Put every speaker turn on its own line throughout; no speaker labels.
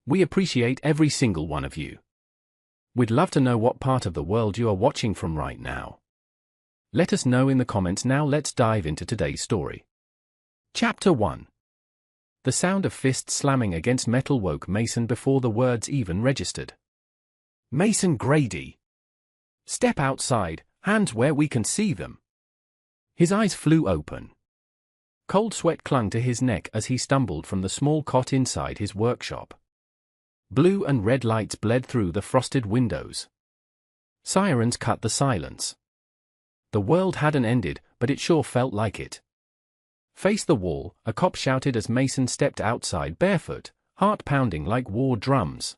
We appreciate every single one of you. We'd love to know what part of the world you are watching from right now. Let us know in the comments. Now let's dive into today's story. Chapter 1. The sound of fists slamming against metal woke Mason before the words even registered. Mason Grady. Step outside, hands where we can see them. His eyes flew open. Cold sweat clung to his neck as he stumbled from the small cot inside his workshop. Blue and red lights bled through the frosted windows. Sirens cut the silence. The world hadn't ended, but it sure felt like it. Face the wall, a cop shouted as Mason stepped outside barefoot, heart pounding like war drums.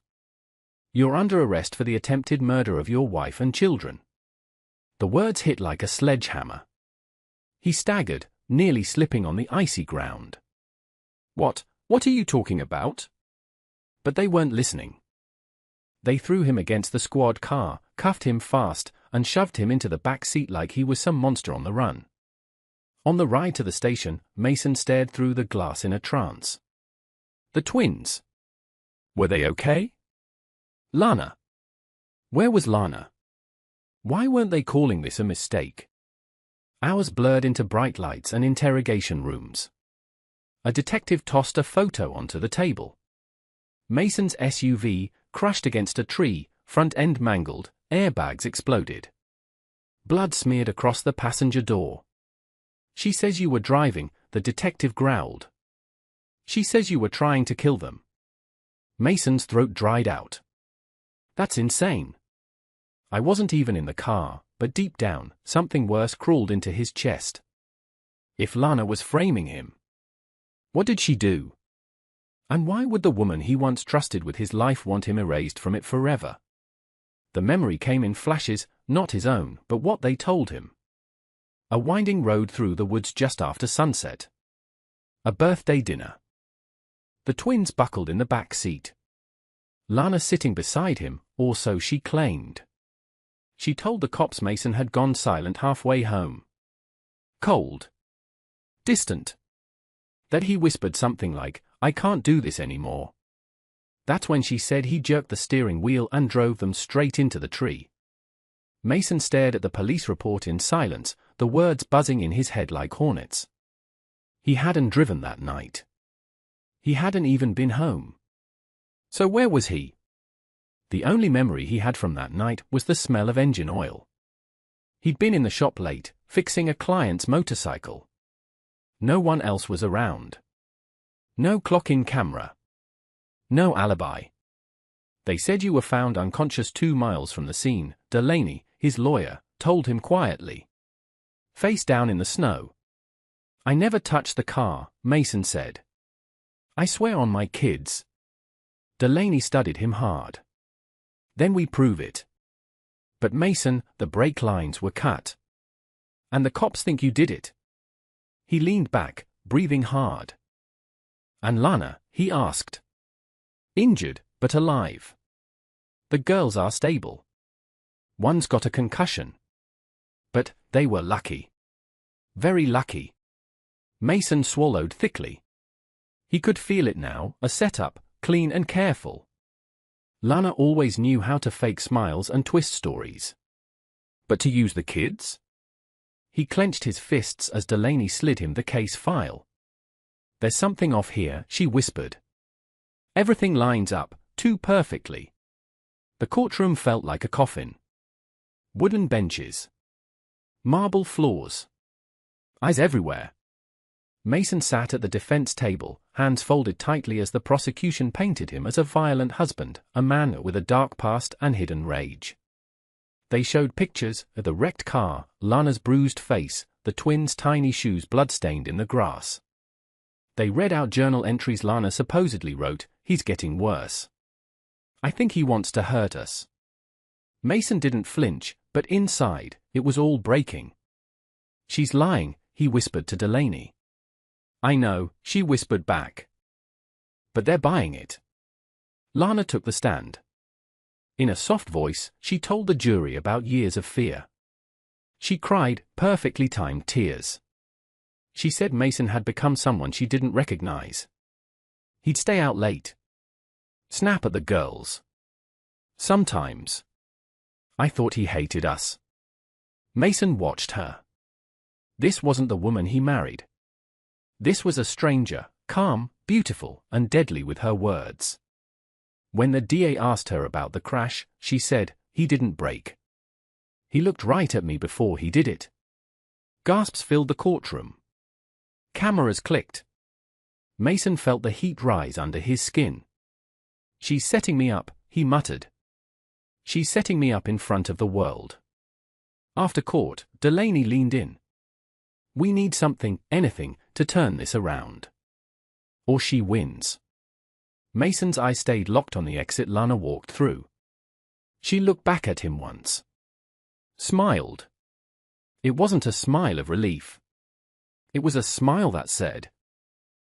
You're under arrest for the attempted murder of your wife and children. The words hit like a sledgehammer. He staggered, nearly slipping on the icy ground. What are you talking about? But they weren't listening. They threw him against the squad car, cuffed him fast, and shoved him into the back seat like he was some monster on the run. On the ride to the station, Mason stared through the glass in a trance. The twins. Were they okay? Lana. Where was Lana? Why weren't they calling this a mistake? Hours blurred into bright lights and interrogation rooms. A detective tossed a photo onto the table. Mason's SUV crushed against a tree, front end mangled, airbags exploded. Blood smeared across the passenger door. She says you were driving, the detective growled. She says you were trying to kill them. Mason's throat dried out. That's insane. I wasn't even in the car, but deep down, something worse crawled into his chest. If Lana was framing him. What did she do? And why would the woman he once trusted with his life want him erased from it forever? The memory came in flashes, not his own, but what they told him. A winding road through the woods just after sunset. A birthday dinner. The twins buckled in the back seat. Lana sitting beside him, or so she claimed. She told the cops Mason had gone silent halfway home. Cold. Distant. That he whispered something like, "I can't do this anymore." That's when she said he jerked the steering wheel and drove them straight into the tree. Mason stared at the police report in silence, the words buzzing in his head like hornets. He hadn't driven that night. He hadn't even been home. So where was he? The only memory he had from that night was the smell of engine oil. He'd been in the shop late, fixing a client's motorcycle. No one else was around. No clock-in camera. No alibi. They said you were found unconscious 2 miles from the scene, Delaney, his lawyer, told him quietly. Face down in the snow. I never touched the car, Mason said. I swear on my kids. Delaney studied him hard. Then we prove it. But Mason, the brake lines were cut. And the cops think you did it. He leaned back, breathing hard. And Lana, he asked. Injured, but alive. The girls are stable. One's got a concussion. But they were lucky. Very lucky. Mason swallowed thickly. He could feel it now, a setup, clean and careful. Lana always knew how to fake smiles and twist stories. But to use the kids? He clenched his fists as Delaney slid him the case file. There's something off here, she whispered. Everything lines up, too perfectly. The courtroom felt like a coffin. Wooden benches. Marble floors. Eyes everywhere. Mason sat at the defense table, hands folded tightly as the prosecution painted him as a violent husband, a man with a dark past and hidden rage. They showed pictures of the wrecked car, Lana's bruised face, the twins' tiny shoes bloodstained in the grass. They read out journal entries Lana supposedly wrote, "He's getting worse. I think he wants to hurt us." Mason didn't flinch, but inside, it was all breaking. "She's lying," he whispered to Delaney. "I know," she whispered back. "But they're buying it." Lana took the stand. In a soft voice, she told the jury about years of fear. She cried, perfectly timed tears. She said Mason had become someone she didn't recognize. He'd stay out late. Snap at the girls. Sometimes. I thought he hated us. Mason watched her. This wasn't the woman he married. This was a stranger, calm, beautiful, and deadly with her words. When the DA asked her about the crash, she said, "He didn't brake. He looked right at me before he did it." Gasps filled the courtroom. Cameras clicked. Mason felt the heat rise under his skin. "She's setting me up," he muttered. "She's setting me up in front of the world." After court, Delaney leaned in. "We need something, anything, to turn this around. Or she wins." Mason's eyes stayed locked on the exit Lana walked through. She looked back at him once. Smiled. It wasn't a smile of relief. It was a smile that said,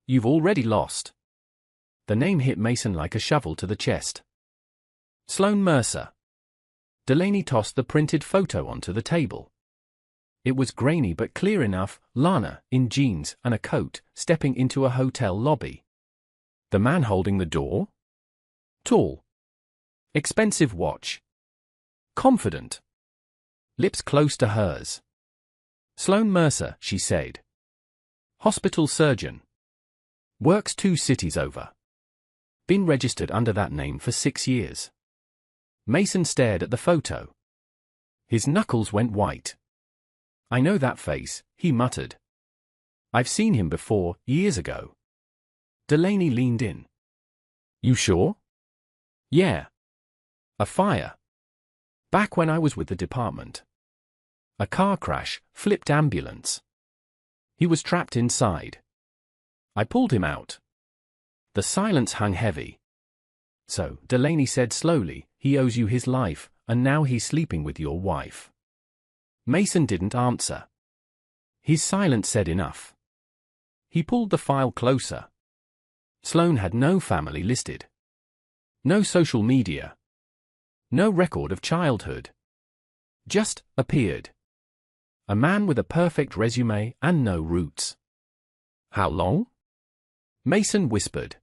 "You've already lost." The name hit Mason like a shovel to the chest. Sloan Mercer. Delaney tossed the printed photo onto the table. It was grainy but clear enough, Lana, in jeans and a coat, stepping into a hotel lobby. The man holding the door? Tall. Expensive watch. Confident. Lips close to hers. "Sloan Mercer," she said. "Hospital surgeon. Works 2 cities over. Been registered under that name for 6 years." Mason stared at the photo. His knuckles went white. "I know that face," he muttered. "I've seen him before, years ago." Delaney leaned in. "You sure?" "Yeah. A fire. Back when I was with the department. A car crash, flipped ambulance. He was trapped inside. I pulled him out." The silence hung heavy. "So," Delaney said slowly, "he owes you his life, and now he's sleeping with your wife." Mason didn't answer. His silence said enough. He pulled the file closer. Sloan had no family listed. No social media. No record of childhood. Just appeared. A man with a perfect resume and no roots. "How long?" Mason whispered.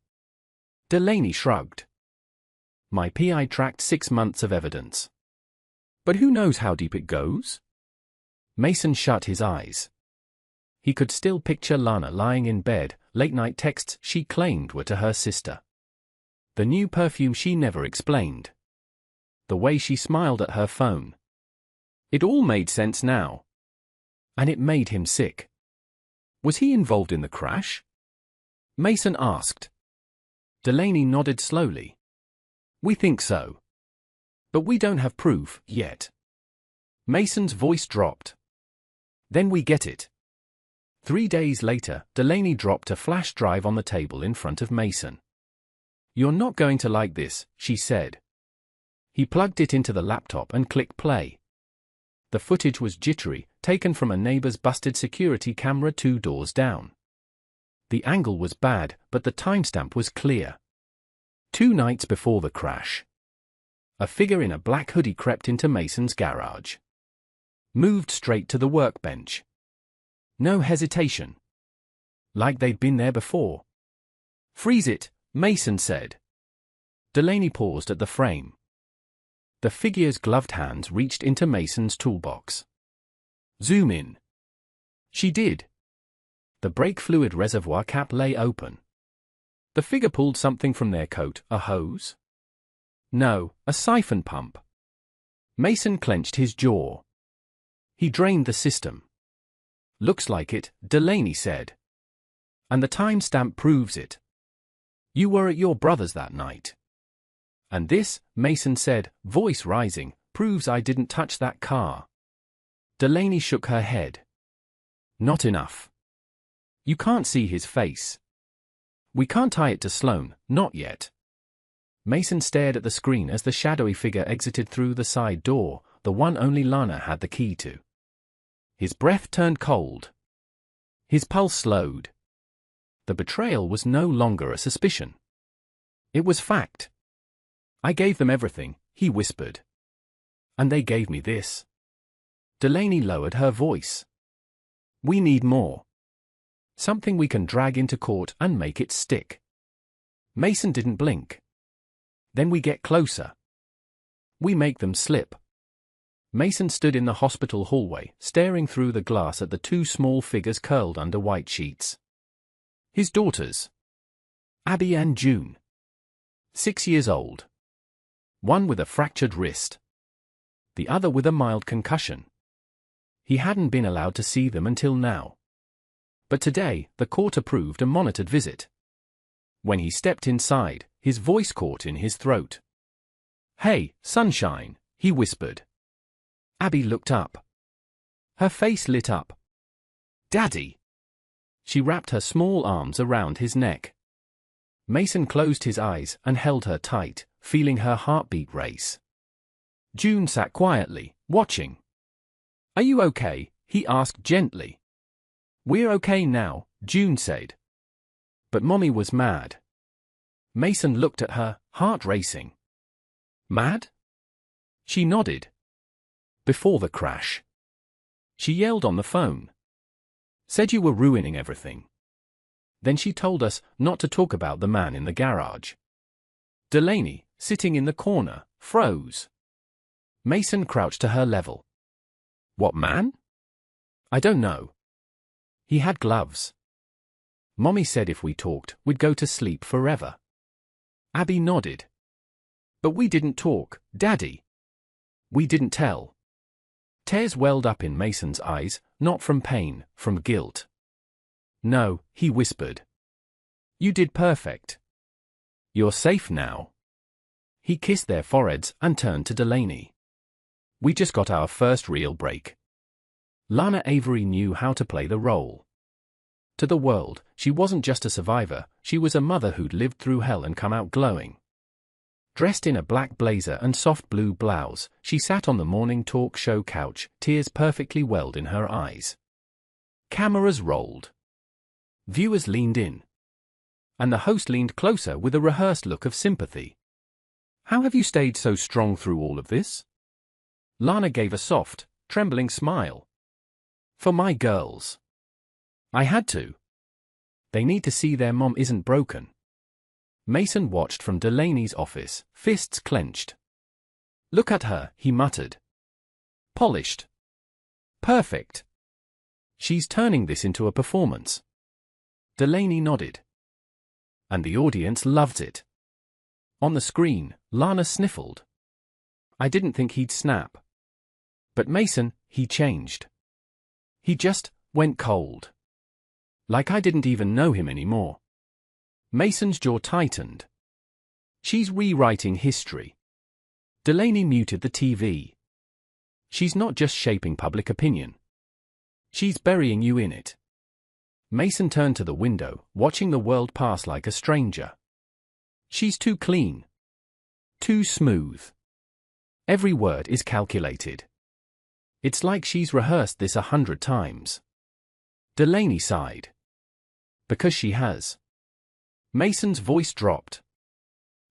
Delaney shrugged. "My PI tracked 6 months of evidence. But who knows how deep it goes?" Mason shut his eyes. He could still picture Lana lying in bed, late-night texts she claimed were to her sister. The new perfume she never explained. The way she smiled at her phone. It all made sense now. And it made him sick. Was he involved in the crash? Mason asked. Delaney nodded slowly. "We think so. But we don't have proof, yet." Mason's voice dropped. "Then we get it." 3 days later, Delaney dropped a flash drive on the table in front of Mason. "You're not going to like this," she said. He plugged it into the laptop and clicked play. The footage was jittery, taken from a neighbor's busted security camera 2 doors down. The angle was bad, but the timestamp was clear. 2 nights before the crash. A figure in a black hoodie crept into Mason's garage. Moved straight to the workbench. No hesitation. Like they'd been there before. "Freeze it," Mason said. Delaney paused at the frame. The figure's gloved hands reached into Mason's toolbox. "Zoom in." She did. The brake fluid reservoir cap lay open. The figure pulled something from their coat, a hose? No, a siphon pump. Mason clenched his jaw. He drained the system. "Looks like it," Delaney said. "And the timestamp proves it. You were at your brother's that night." "And this," Mason said, voice rising, "proves I didn't touch that car." Delaney shook her head. "Not enough. You can't see his face. We can't tie it to Sloan, not yet." Mason stared at the screen as the shadowy figure exited through the side door, the one only Lana had the key to. His breath turned cold. His pulse slowed. The betrayal was no longer a suspicion. It was fact. "I gave them everything," he whispered. "And they gave me this." Delaney lowered her voice. "We need more. Something we can drag into court and make it stick." Mason didn't blink. Then we get closer. We make them slip. Mason stood in the hospital hallway, staring through the glass at the two small figures curled under white sheets. His daughters, Abby and June. 6 years old. One with a fractured wrist. The other with a mild concussion. He hadn't been allowed to see them until now. But today, the court approved a monitored visit. When he stepped inside, his voice caught in his throat. "Hey, sunshine," he whispered. Abby looked up. Her face lit up. "Daddy!" She wrapped her small arms around his neck. Mason closed his eyes and held her tight, feeling her heartbeat race. June sat quietly, watching. "Are you okay?" he asked gently. "We're okay now," June said. But Mommy was mad. Mason looked at her, heart racing. "Mad?" She nodded. "Before the crash. She yelled on the phone. Said you were ruining everything. Then she told us not to talk about the man in the garage." Delaney, sitting in the corner, froze. Mason crouched to her level. "What man?" "I don't know. He had gloves. Mommy said if we talked, we'd go to sleep forever." Abby nodded. "But we didn't talk, Daddy. We didn't tell." Tears welled up in Mason's eyes, not from pain, from guilt. "No," he whispered. "You did perfect. You're safe now." He kissed their foreheads and turned to Delaney. "We just got our first real break." Lana Avery knew how to play the role. To the world, she wasn't just a survivor, she was a mother who'd lived through hell and come out glowing. Dressed in a black blazer and soft blue blouse, she sat on the morning talk show couch, tears perfectly welled in her eyes. Cameras rolled. Viewers leaned in. And the host leaned closer with a rehearsed look of sympathy. "How have you stayed so strong through all of this?" Lana gave a soft, trembling smile. "For my girls. I had to. They need to see their mom isn't broken." Mason watched from Delaney's office, fists clenched. "Look at her," he muttered. "Polished. Perfect. She's turning this into a performance." Delaney nodded. "And the audience loved it." On the screen, Lana sniffled. "I didn't think he'd snap. But Mason, he changed. He just went cold. Like I didn't even know him anymore." Mason's jaw tightened. "She's rewriting history." Delaney muted the TV. "She's not just shaping public opinion. She's burying you in it." Mason turned to the window, watching the world pass like a stranger. "She's too clean. Too smooth. Every word is calculated. It's like she's rehearsed this 100 times." Delaney sighed. "Because she has." Mason's voice dropped.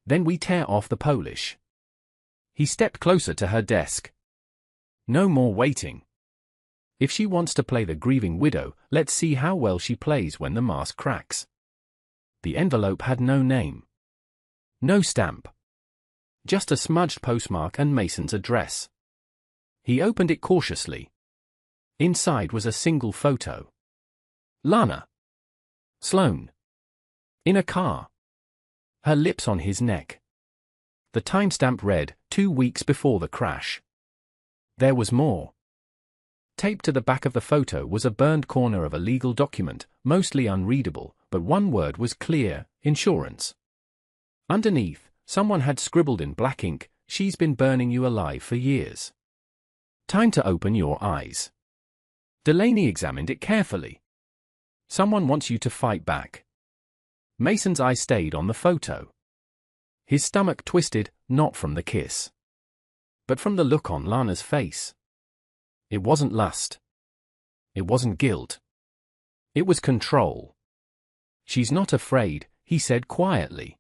"Then we tear off the Polish." He stepped closer to her desk. "No more waiting. If she wants to play the grieving widow, let's see how well she plays when the mask cracks." The envelope had no name. No stamp. Just a smudged postmark and Mason's address. He opened it cautiously. Inside was a single photo. Lana Sloan. In a car. Her lips on his neck. The timestamp read, 2 weeks before the crash. There was more. Taped to the back of the photo was a burned corner of a legal document, mostly unreadable, but one word was clear: insurance. Underneath, someone had scribbled in black ink, "She's been burning you alive for years. Time to open your eyes." Delaney examined it carefully. "Someone wants you to fight back." Mason's eye stayed on the photo. His stomach twisted, not from the kiss, but from the look on Lana's face. It wasn't lust. It wasn't guilt. It was control. "She's not afraid," he said quietly.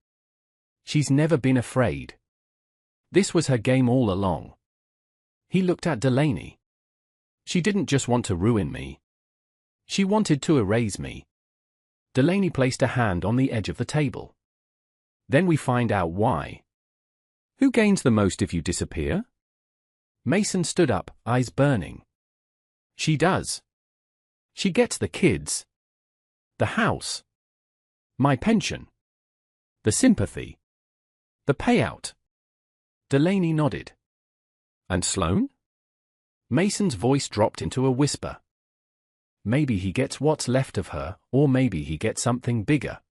"She's never been afraid. This was her game all along." He looked at Delaney. "She didn't just want to ruin me. She wanted to erase me." Delaney placed a hand on the edge of the table. "Then we find out why." Who gains the most if you disappear? Mason stood up, eyes burning. She does. She gets the kids. The house. My pension. The sympathy. The payout. Delaney nodded. And Sloane? Mason's voice dropped into a whisper. Maybe he gets what's left of her, or maybe he gets something bigger.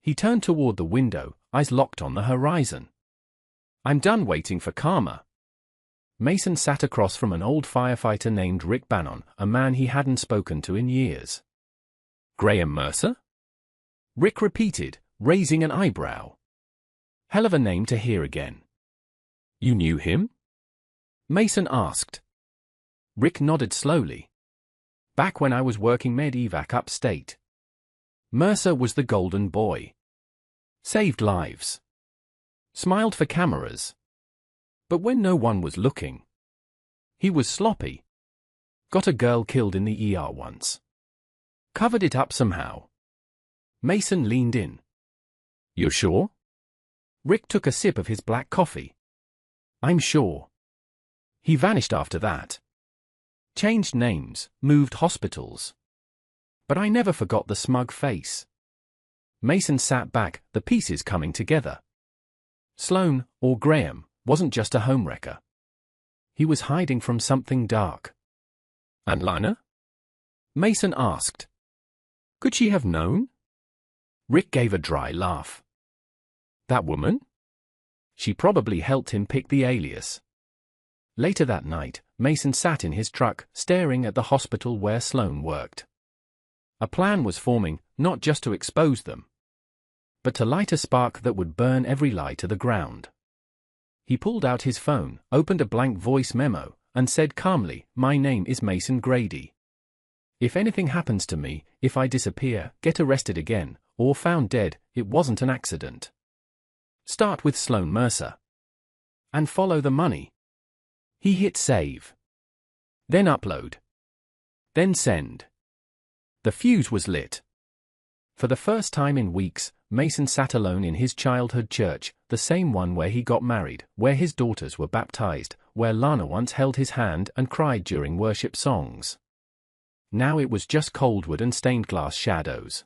He turned toward the window, eyes locked on the horizon. I'm done waiting for karma. Mason sat across from an old firefighter named Rick Bannon, a man he hadn't spoken to in years. Graham Mercer? Rick repeated, raising an eyebrow. Hell of a name to hear again. You knew him? Mason asked. Rick nodded slowly. Back when I was working med-evac upstate. Mercer was the golden boy. Saved lives. Smiled for cameras. But when no one was looking, he was sloppy. Got a girl killed in the ER once. Covered it up somehow. Mason leaned in. You're sure? Rick took a sip of his black coffee. I'm sure. He vanished after that. Changed names, moved hospitals. But I never forgot the smug face. Mason sat back, the pieces coming together. Sloane, or Graham, wasn't just a homewrecker. He was hiding from something dark. And Lana? Mason asked. Could she have known? Rick gave a dry laugh. That woman? She probably helped him pick the alias. Later that night, Mason sat in his truck, staring at the hospital where Sloane worked. A plan was forming, not just to expose them, but to light a spark that would burn every lie to the ground. He pulled out his phone, opened a blank voice memo, and said calmly, My name is Mason Grady. If anything happens to me, if I disappear, get arrested again, or found dead, it wasn't an accident. Start with Sloane Mercer. And follow the money. He hit save. Then upload. Then send. The fuse was lit. For the first time in weeks, Mason sat alone in his childhood church, the same one where he got married, where his daughters were baptized, where Lana once held his hand and cried during worship songs. Now it was just cold wood and stained glass shadows.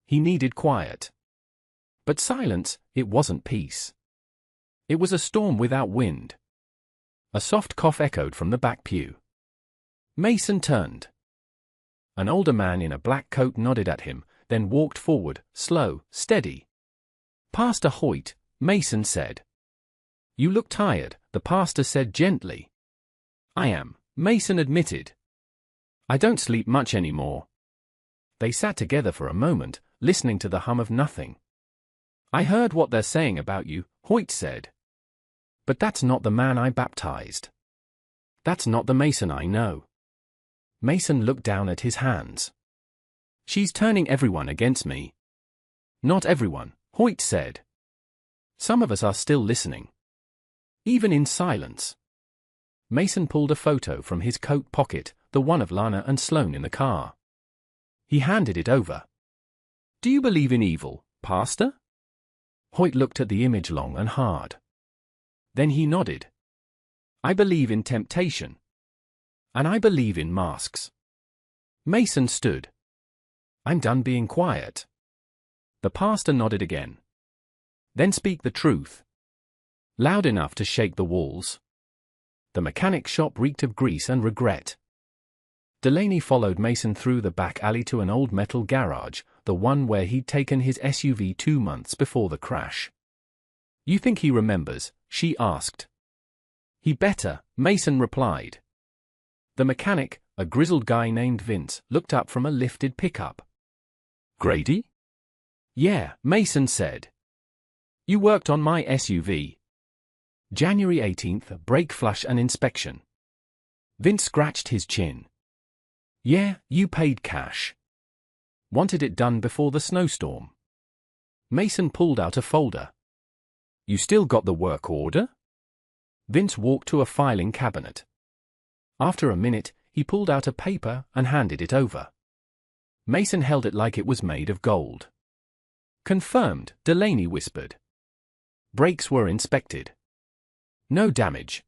He needed quiet. But silence, it wasn't peace. It was a storm without wind. A soft cough echoed from the back pew. Mason turned. An older man in a black coat nodded at him, then walked forward, slow, steady. Pastor Hoyt, Mason said. You look tired, the pastor said gently. I am, Mason admitted. I don't sleep much anymore. They sat together for a moment, listening to the hum of nothing. I heard what they're saying about you, Hoyt said. But that's not the man I baptized. That's not the Mason I know. Mason looked down at his hands. She's turning everyone against me. Not everyone, Hoyt said. Some of us are still listening. Even in silence. Mason pulled a photo from his coat pocket, the one of Lana and Sloane in the car. He handed it over. Do you believe in evil, Pastor? Hoyt looked at the image long and hard. Then he nodded. I believe in temptation. And I believe in masks. Mason stood. I'm done being quiet. The pastor nodded again. Then speak the truth. Loud enough to shake the walls. The mechanic shop reeked of grease and regret. Delaney followed Mason through the back alley to an old metal garage, the one where he'd taken his SUV 2 months before the crash. You think he remembers? She asked. He better, Mason replied. The mechanic, a grizzled guy named Vince, looked up from a lifted pickup. Grady? Yeah, Mason said. You worked on my SUV. January 18th, brake flush and inspection. Vince scratched his chin. Yeah, you paid cash. Wanted it done before the snowstorm. Mason pulled out a folder. You still got the work order? Vince walked to a filing cabinet. After a minute, he pulled out a paper and handed it over. Mason held it like it was made of gold. Confirmed, Delaney whispered. Brakes were inspected. No damage.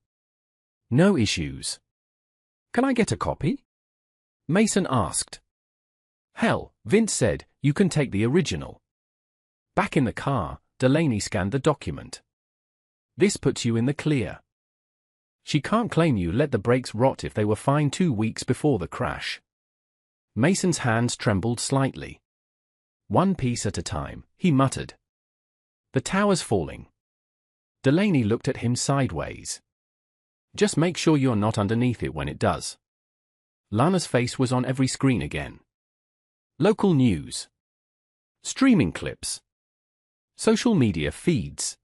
No issues.
Can I get a copy?
Mason asked. Hell, Vince said, you can take the original. Back in the car, Delaney scanned the document. This puts you in the clear. She can't claim you let the brakes rot if they were fine 2 weeks before the crash. Mason's hands trembled slightly. One piece at a time, he muttered. The tower's falling. Delaney looked at him sideways. Just make sure you're not underneath it when it does. Lana's face was on every screen again. Local news. Streaming clips. Social media feeds.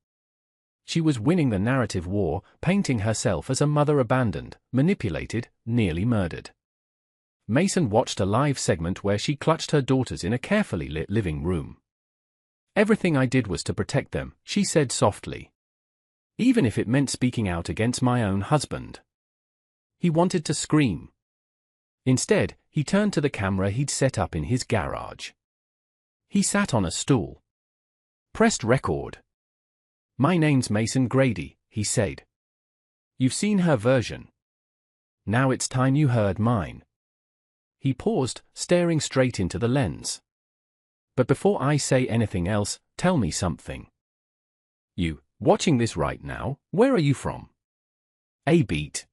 She was winning the narrative war, painting herself as a mother abandoned, manipulated, nearly murdered. Mason watched a live segment where she clutched her daughters in a carefully lit living room. Everything I did was to protect them, she said softly. Even if it meant speaking out against my own husband. He wanted to scream. Instead, he turned to the camera he'd set up in his garage. He sat on a stool. Pressed record. My name's Mason Grady, he said. You've seen her version. Now it's time you heard mine. He paused, staring straight into the lens. But before I say anything else, tell me something. You, watching this right now, where are you from? A beat.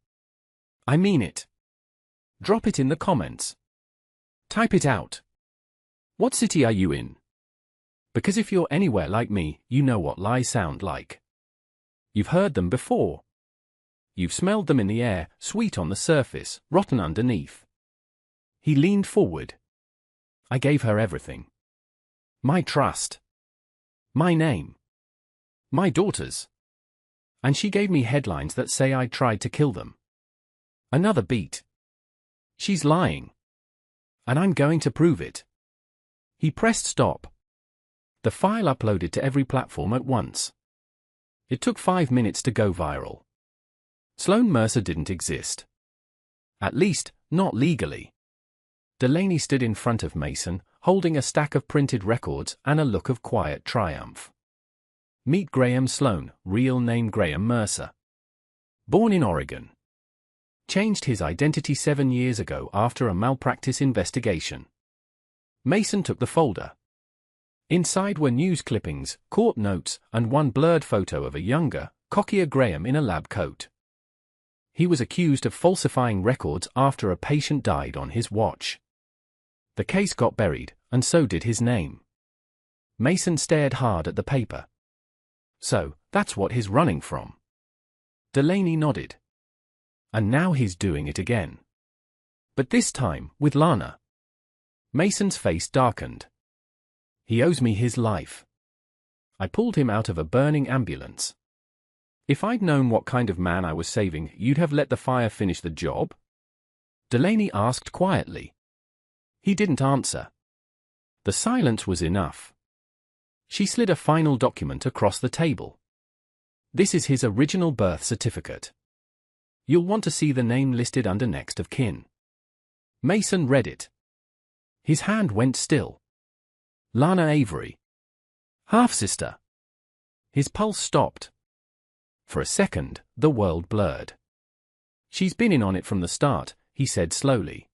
I mean it. Drop it in the comments. Type it out. What city are you in? Because if you're anywhere like me, you know what lies sound like. You've heard them before. You've smelled them in the air, sweet on the surface, rotten underneath. He leaned forward. I gave her everything. My trust. My name. My daughters. And she gave me headlines that say I tried to kill them. Another beat. She's lying. And I'm going to prove it. He pressed stop. The file uploaded to every platform at once. It took 5 minutes to go viral. Sloan Mercer didn't exist. At least, not legally. Delaney stood in front of Mason, holding a stack of printed records and a look of quiet triumph. Meet Graham Sloan, real name Graham Mercer. Born in Oregon. Changed his identity 7 years ago after a malpractice investigation. Mason took the folder. Inside were news clippings, court notes, and one blurred photo of a younger, cockier Graham in a lab coat. He was accused of falsifying records after a patient died on his watch. The case got buried, and so did his name. Mason stared hard at the paper. So, that's what he's running from. Delaney nodded. And now he's doing it again. But this time, with Lana. Mason's face darkened. He owes me his life. I pulled him out of a burning ambulance. If I'd known what kind of man I was saving, you'd have let the fire finish the job? Delaney asked quietly. He didn't answer. The silence was enough. She slid a final document across the table. This is his original birth certificate. You'll want to see the name listed under next of kin. Mason read it. His hand went still. Lana Avery. Half-sister. His pulse stopped. For a second, the world blurred. She's been in on it from the start, he said slowly.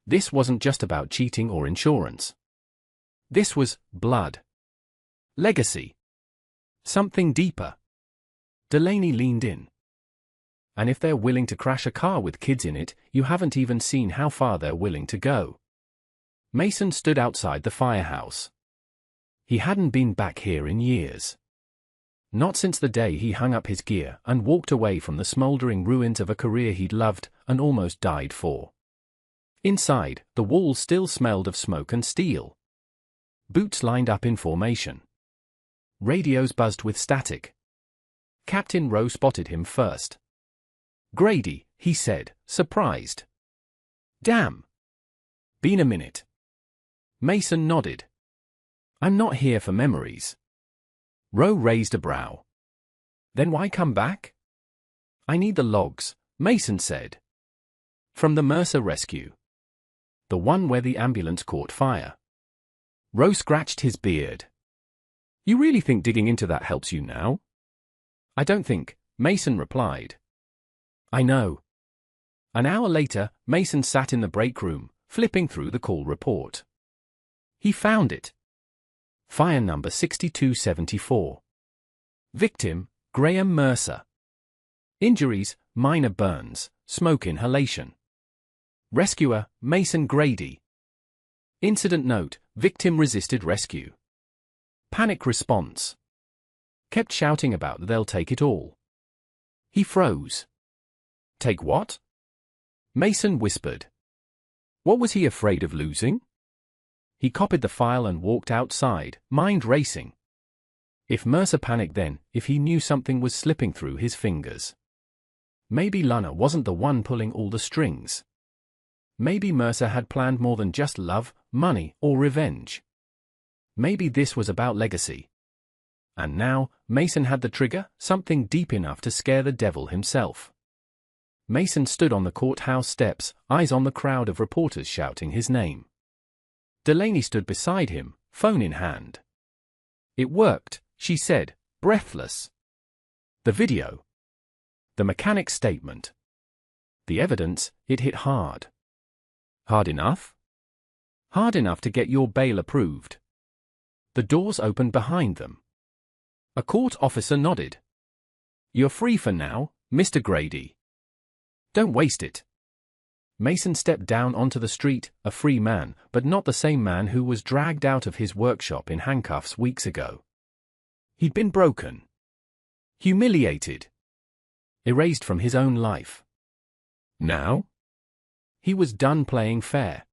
This wasn't just about cheating or insurance. This was blood. Legacy. Something deeper. Delaney leaned in. And if they're willing to crash a car with kids in it, you haven't even seen how far they're willing to go. Mason stood outside the firehouse. He hadn't been back here in years. Not since the day he hung up his gear and walked away from the smoldering ruins of a career he'd loved and almost died for. Inside, the walls still smelled of smoke and steel. Boots lined up in formation. Radios buzzed with static. Captain Rowe spotted him first. Grady, he said, surprised. Damn. Been a minute. Mason nodded. I'm not here for memories. Rowe raised a brow. Then why come back? I need the logs, Mason said. From the Mercer rescue. The one where the ambulance caught fire. Rowe scratched his beard. You really think digging into that helps you now? I don't think, Mason replied. I know. An hour later, Mason sat in the break room, flipping through the call report. He found it. Fire number 6274. Victim, Graham Mercer. Injuries, minor burns, smoke inhalation. Rescuer, Mason Grady. Incident note, victim resisted rescue. Panic response. Kept shouting about they'll take it all. He froze. Take what? Mason whispered. What was he afraid of losing? He copied the file and walked outside, mind racing. If Mercer panicked then, if he knew something was slipping through his fingers. Maybe Lana wasn't the one pulling all the strings. Maybe Mercer had planned more than just love, money, or revenge. Maybe this was about legacy. And now, Mason had the trigger, something deep enough to scare the devil himself. Mason stood on the courthouse steps, eyes on the crowd of reporters shouting his name. Delaney stood beside him, phone in hand. It worked, she said, breathless. The video. The mechanic's statement. The evidence, it hit hard. Hard enough? Hard enough to get your bail approved. The doors opened behind them. A court officer nodded. You're free for now, Mr. Grady. Don't waste it. Mason stepped down onto the street, a free man, but not the same man who was dragged out of his workshop in handcuffs weeks ago. He'd been broken. Humiliated. Erased from his own life. Now? He was done playing fair.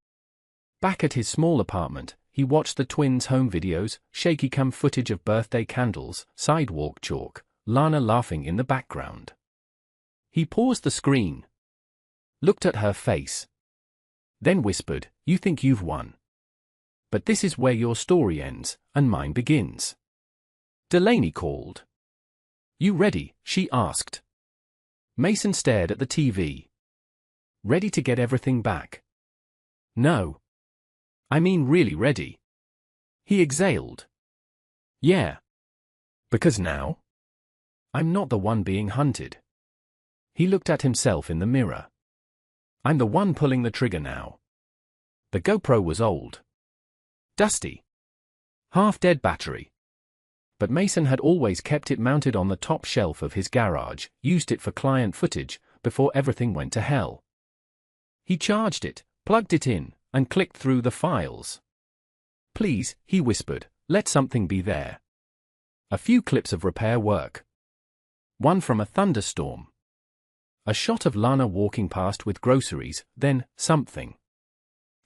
Back at his small apartment, he watched the twins' home videos, shaky cam footage of birthday candles, sidewalk chalk, Lana laughing in the background. He paused the screen. Looked at her face. Then whispered, you think you've won. But this is where your story ends, and mine begins. Delaney called. You ready? She asked. Mason stared at the TV. Ready to get everything back? No. I mean really ready. He exhaled. Yeah. Because now? I'm not the one being hunted. He looked at himself in the mirror. I'm the one pulling the trigger now. The GoPro was old. Dusty. Half-dead battery. But Mason had always kept it mounted on the top shelf of his garage, used it for client footage, before everything went to hell. He charged it, plugged it in, and clicked through the files. Please, he whispered, let something be there. A few clips of repair work. One from a thunderstorm. A shot of Lana walking past with groceries, then, something.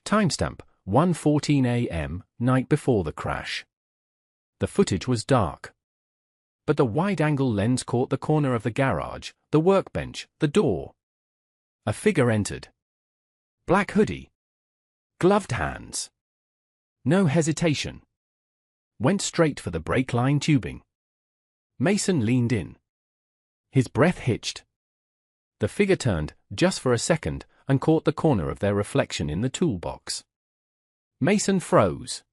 Timestamp, 1:14 a.m., night before the crash. The footage was dark. But the wide-angle lens caught the corner of the garage, the workbench, the door. A figure entered. Black hoodie. Gloved hands. No hesitation. Went straight for the brake line tubing. Mason leaned in. His breath hitched. The figure turned, just for a second, and caught the corner of their reflection in the toolbox. Mason froze.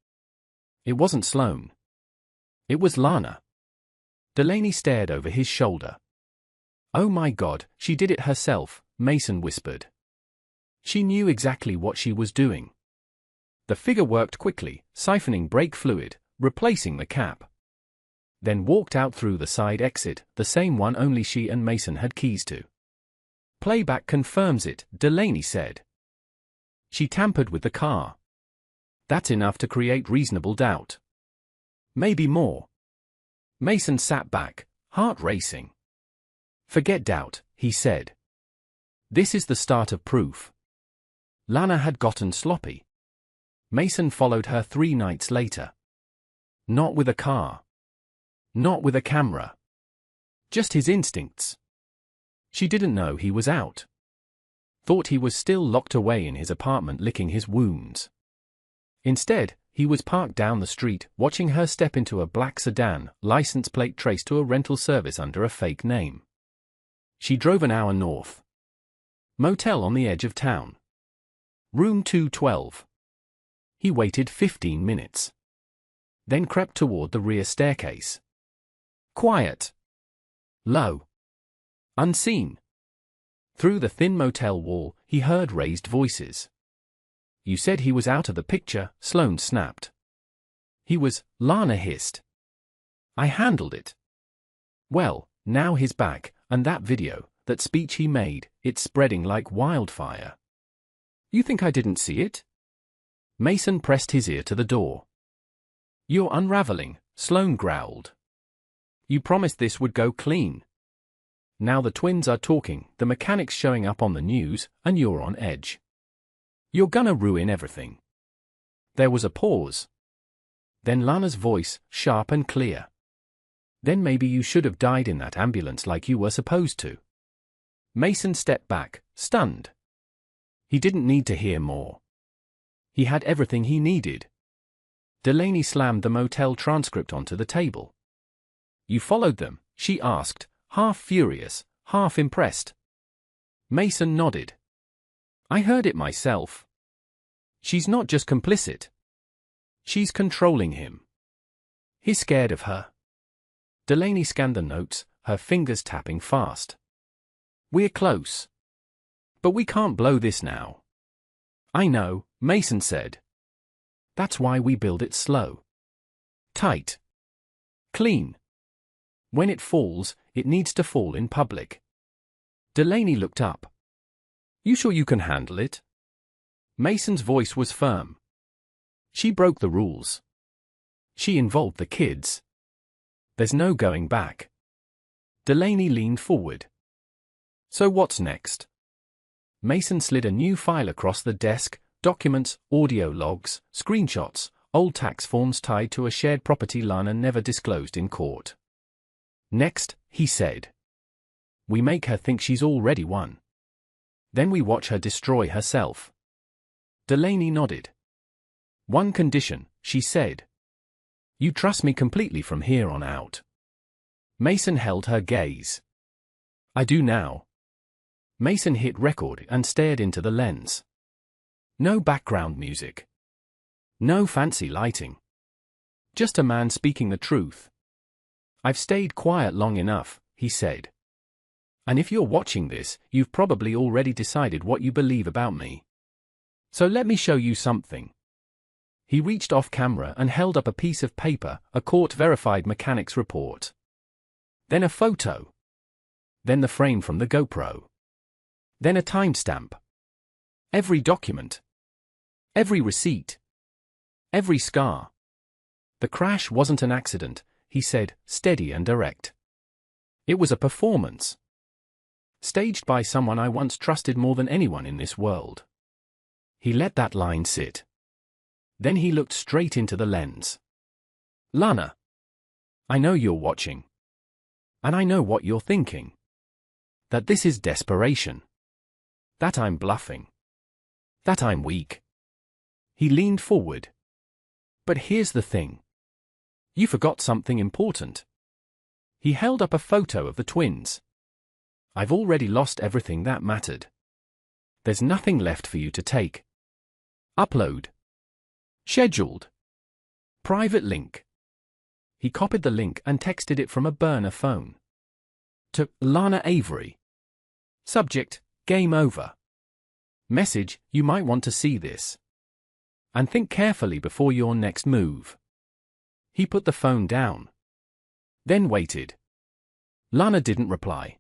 It wasn't Sloane. It was Lana. Delaney stared over his shoulder. Oh my God, she did it herself, Mason whispered. She knew exactly what she was doing. The figure worked quickly, siphoning brake fluid, replacing the cap. Then walked out through the side exit, the same one only she and Mason had keys to. Playback confirms it, Delaney said. She tampered with the car. That's enough to create reasonable doubt. Maybe more. Mason sat back, heart racing. Forget doubt, he said. This is the start of proof. Lana had gotten sloppy. Mason followed her 3 nights later. Not with a car. Not with a camera. Just his instincts. She didn't know he was out. Thought he was still locked away in his apartment licking his wounds. Instead, he was parked down the street, watching her step into a black sedan, license plate traced to a rental service under a fake name. She drove an hour north. Motel on the edge of town. Room 212. He waited 15 minutes. Then crept toward the rear staircase. Quiet. Low. Unseen. Through the thin motel wall, he heard raised voices. You said he was out of the picture, Sloane snapped. He was, Lana hissed. I handled it. Well, now he's back, and that video, that speech he made, it's spreading like wildfire. You think I didn't see it? Mason pressed his ear to the door. You're unraveling, Sloane growled. You promised this would go clean. Now the twins are talking, the mechanics showing up on the news, and you're on edge. You're gonna ruin everything. There was a pause. Then Lana's voice, sharp and clear. Then maybe you should have died in that ambulance like you were supposed to. Mason stepped back, stunned. He didn't need to hear more. He had everything he needed. Delaney slammed the motel transcript onto the table. You followed them, she asked, half furious, half impressed. Mason nodded. I heard it myself. She's not just complicit. She's controlling him. He's scared of her. Delaney scanned the notes, her fingers tapping fast. We're close. But we can't blow this now. I know, Mason said. That's why we build it slow. Tight. Clean. When it falls, it needs to fall in public. Delaney looked up. You sure you can handle it? Mason's voice was firm. She broke the rules. She involved the kids. There's no going back. Delaney leaned forward. So what's next? Mason slid a new file across the desk, documents, audio logs, screenshots, old tax forms tied to a shared property Lana never disclosed in court. Next, he said. We make her think she's already won. Then we watch her destroy herself. Delaney nodded. One condition, she said. You trust me completely from here on out. Mason held her gaze. I do now. Mason hit record and stared into the lens. No background music. No fancy lighting. Just a man speaking the truth. I've stayed quiet long enough, he said. And if you're watching this, you've probably already decided what you believe about me. So let me show you something. He reached off camera and held up a piece of paper, a court-verified mechanic's report. Then a photo. Then the frame from the GoPro. Then a timestamp. Every document. Every receipt. Every scar. The crash wasn't an accident, he said, steady and direct. It was a performance. Staged by someone I once trusted more than anyone in this world. He let that line sit. Then he looked straight into the lens. Lana. I know you're watching. And I know what you're thinking. That this is desperation. That I'm bluffing. That I'm weak. He leaned forward. But here's the thing. You forgot something important. He held up a photo of the twins. I've already lost everything that mattered. There's nothing left for you to take. Upload. Scheduled. Private link. He copied the link and texted it from a burner phone. To Lana Avery. Subject, game over. Message, you might want to see this. And think carefully before your next move. He put the phone down. Then waited. Lana didn't reply.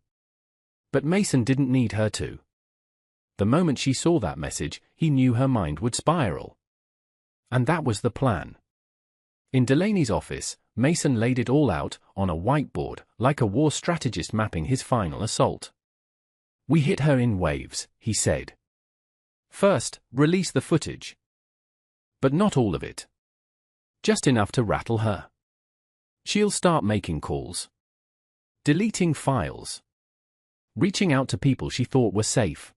But Mason didn't need her to. The moment she saw that message, he knew her mind would spiral. And that was the plan. In Delaney's office, Mason laid it all out on a whiteboard, like a war strategist mapping his final assault. We hit her in waves, he said. First, release the footage. But not all of it. Just enough to rattle her. She'll start making calls. Deleting files. Reaching out to people she thought were safe.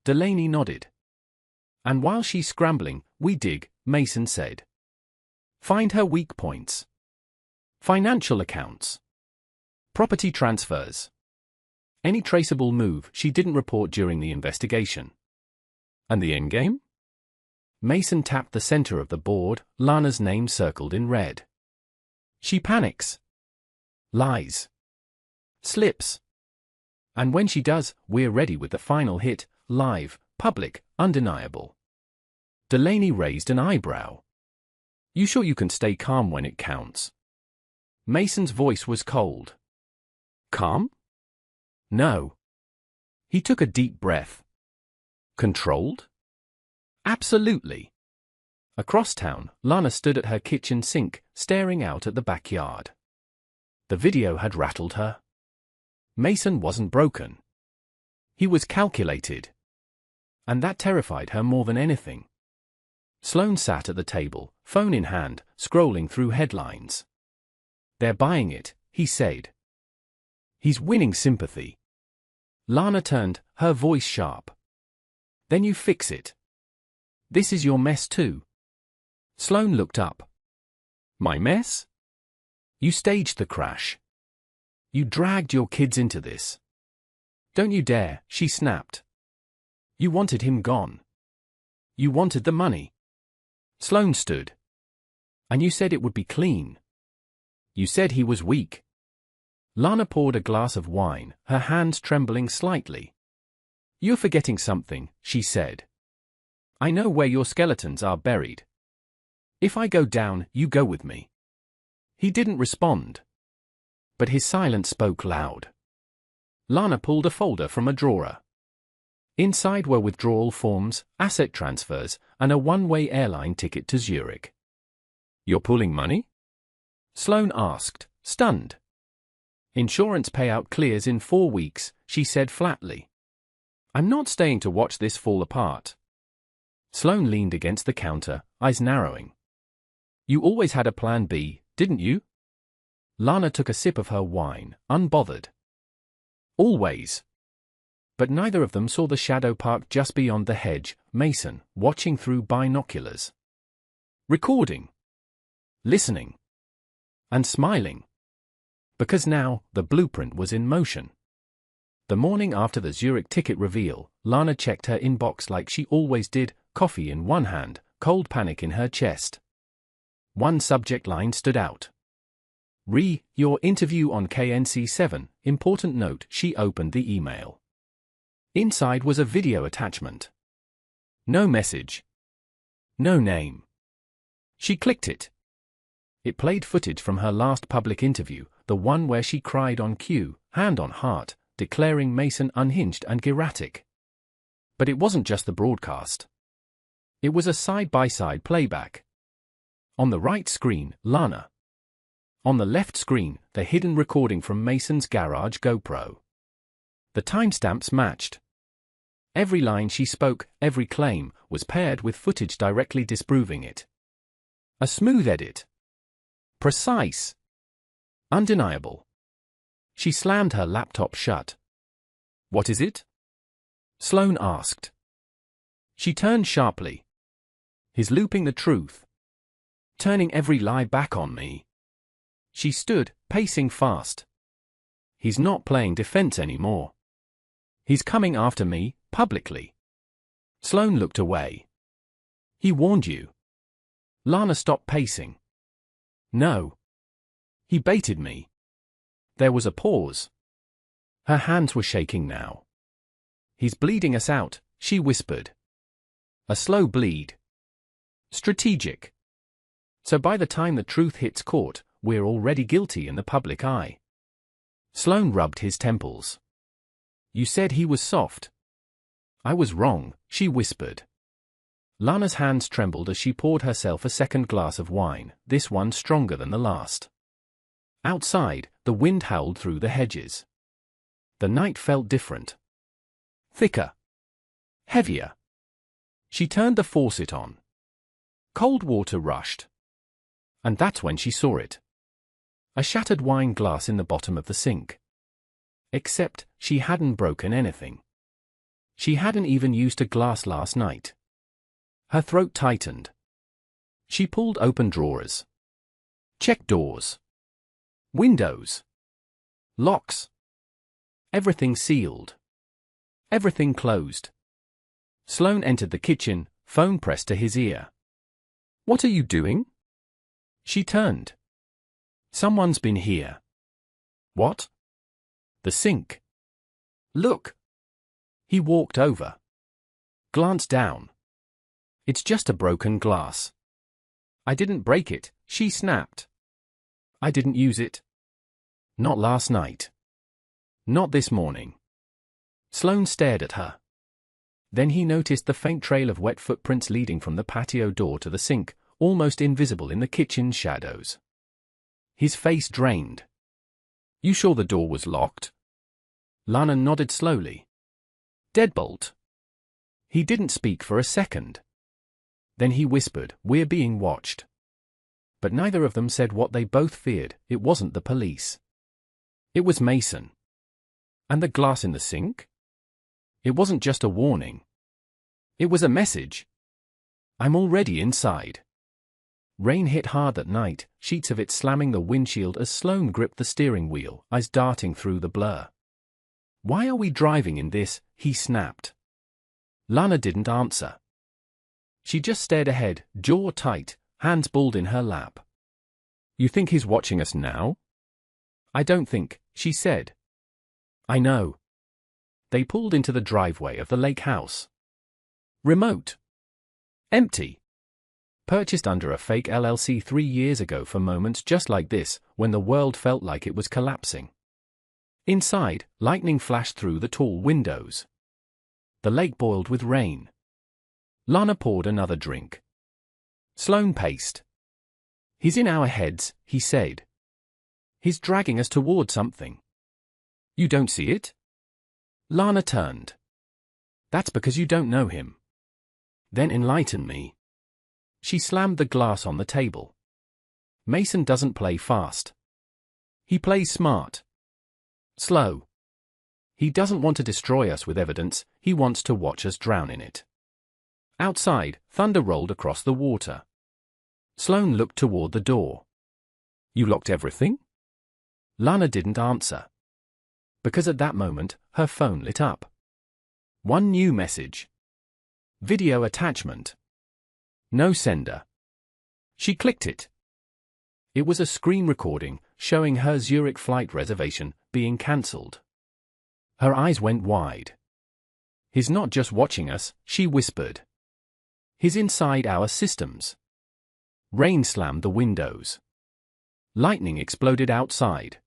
Delaney nodded. And while she's scrambling, we dig, Mason said. Find her weak points. Financial accounts. Property transfers. Any traceable move she didn't report during the investigation. And the endgame? Mason tapped the center of the board, Lana's name circled in red. She panics. Lies. Slips. And when she does, we're ready with the final hit, live, public, undeniable. Delaney raised an eyebrow. You sure you can stay calm when it counts? Mason's voice was cold.
Calm?
No. He took a deep breath.
Controlled?
Absolutely. Across town, Lana stood at her kitchen sink, staring out at the backyard. The video had rattled her. Mason wasn't broken. He was calculated. And that terrified her more than anything. Sloane sat at the table, phone in hand, scrolling through headlines. They're buying it, he said. He's winning sympathy. Lana turned, her voice sharp. Then you fix it. This is your mess too. Sloane looked up.
My mess?
You staged the crash. You dragged your kids into this. Don't you dare, she snapped. You wanted him gone. You wanted the money. Sloane stood. And you said it would be clean. You said he was weak. Lana poured a glass of wine, her hands trembling slightly. You're forgetting something, she said. I know where your skeletons are buried. If I go down, you go with me. He didn't respond. But his silence spoke loud. Lana pulled a folder from a drawer. Inside were withdrawal forms, asset transfers, and a one-way airline ticket to Zurich.
You're pulling money?
Sloane asked, stunned. Insurance payout clears in 4 weeks, she said flatly. I'm not staying to watch this fall apart. Sloane leaned against the counter, eyes narrowing. You always had a plan B, didn't you? Lana took a sip of her wine, unbothered. Always. But neither of them saw the shadow park just beyond the hedge, Mason, watching through binoculars. Recording. Listening. And smiling. Because now, the blueprint was in motion. The morning after the Zurich ticket reveal, Lana checked her inbox like she always did, coffee in one hand, cold panic in her chest. One subject line stood out. Your interview on KNC7, important note. She opened the email. Inside was a video attachment. No message. No name. She clicked it. It played footage from her last public interview, the one where she cried on cue, hand on heart, declaring Mason unhinged and erratic. But it wasn't just the broadcast. It was a side-by-side playback. On the right screen, Lana. On the left screen, the hidden recording from Mason's garage GoPro. The timestamps matched. Every line she spoke, every claim, was paired with footage directly disproving it. A smooth edit. Precise. Undeniable. She slammed her laptop shut. What is it? Sloane asked. She turned sharply. He's looping the truth. Turning every lie back on me. She stood, pacing fast. He's not playing defense anymore. He's coming after me, publicly. Sloane looked away. He warned you. Lana stopped pacing. No. He baited me. There was a pause. Her hands were shaking now. He's bleeding us out, she whispered. A slow bleed. Strategic. So by the time the truth hits court, we're already guilty in the public eye. Sloane rubbed his temples. You said he was soft. I was wrong, she whispered. Lana's hands trembled as she poured herself a second glass of wine, this one stronger than the last. Outside, the wind howled through the hedges. The night felt different. Thicker. Heavier. She turned the faucet on. Cold water rushed. And that's when she saw it. A shattered wine glass in the bottom of the sink. Except, she hadn't broken anything. She hadn't even used a glass last night. Her throat tightened. She pulled open drawers. Checked doors. Windows. Locks. Everything sealed. Everything closed. Sloane entered the kitchen, phone pressed to his ear. What are you doing? She turned. Someone's been here. What? The sink. Look. He walked over. Glanced down. It's just a broken glass. I didn't break it, she snapped. I didn't use it. Not last night. Not this morning. Sloane stared at her. Then he noticed the faint trail of wet footprints leading from the patio door to the sink, almost invisible in the kitchen's shadows. His face drained. You sure the door was locked? Lana nodded slowly. Deadbolt. He didn't speak for a second. Then he whispered, we're being watched. But neither of them said what they both feared. It wasn't the police. It was Mason. And the glass in the sink? It wasn't just a warning. It was a message. I'm already inside. Rain hit hard at night, sheets of it slamming the windshield as Sloane gripped the steering wheel, eyes darting through the blur. Why are we driving in this? He snapped. Lana didn't answer. She just stared ahead, jaw tight, hands balled in her lap. You think he's watching us now? I don't think, she said. I know. They pulled into the driveway of the lake house. Remote. Empty. Purchased under a fake LLC 3 years ago for moments just like this, when the world felt like it was collapsing. Inside, lightning flashed through the tall windows. The lake boiled with rain. Lana poured another drink. Sloane paced. He's in our heads, he said. He's dragging us toward something. You don't see it? Lana turned. That's because you don't know him. Then enlighten me. She slammed the glass on the table. Mason doesn't play fast. He plays smart. Slow. He doesn't want to destroy us with evidence, he wants to watch us drown in it. Outside, thunder rolled across the water. Sloane looked toward the door. You locked everything? Lana didn't answer. Because at that moment, her phone lit up. One new message. Video attachment. No sender. She clicked it. It was a screen recording showing her Zurich flight reservation being cancelled. Her eyes went wide. He's not just watching us, she whispered. He's inside our systems. Rain slammed the windows. Lightning exploded outside.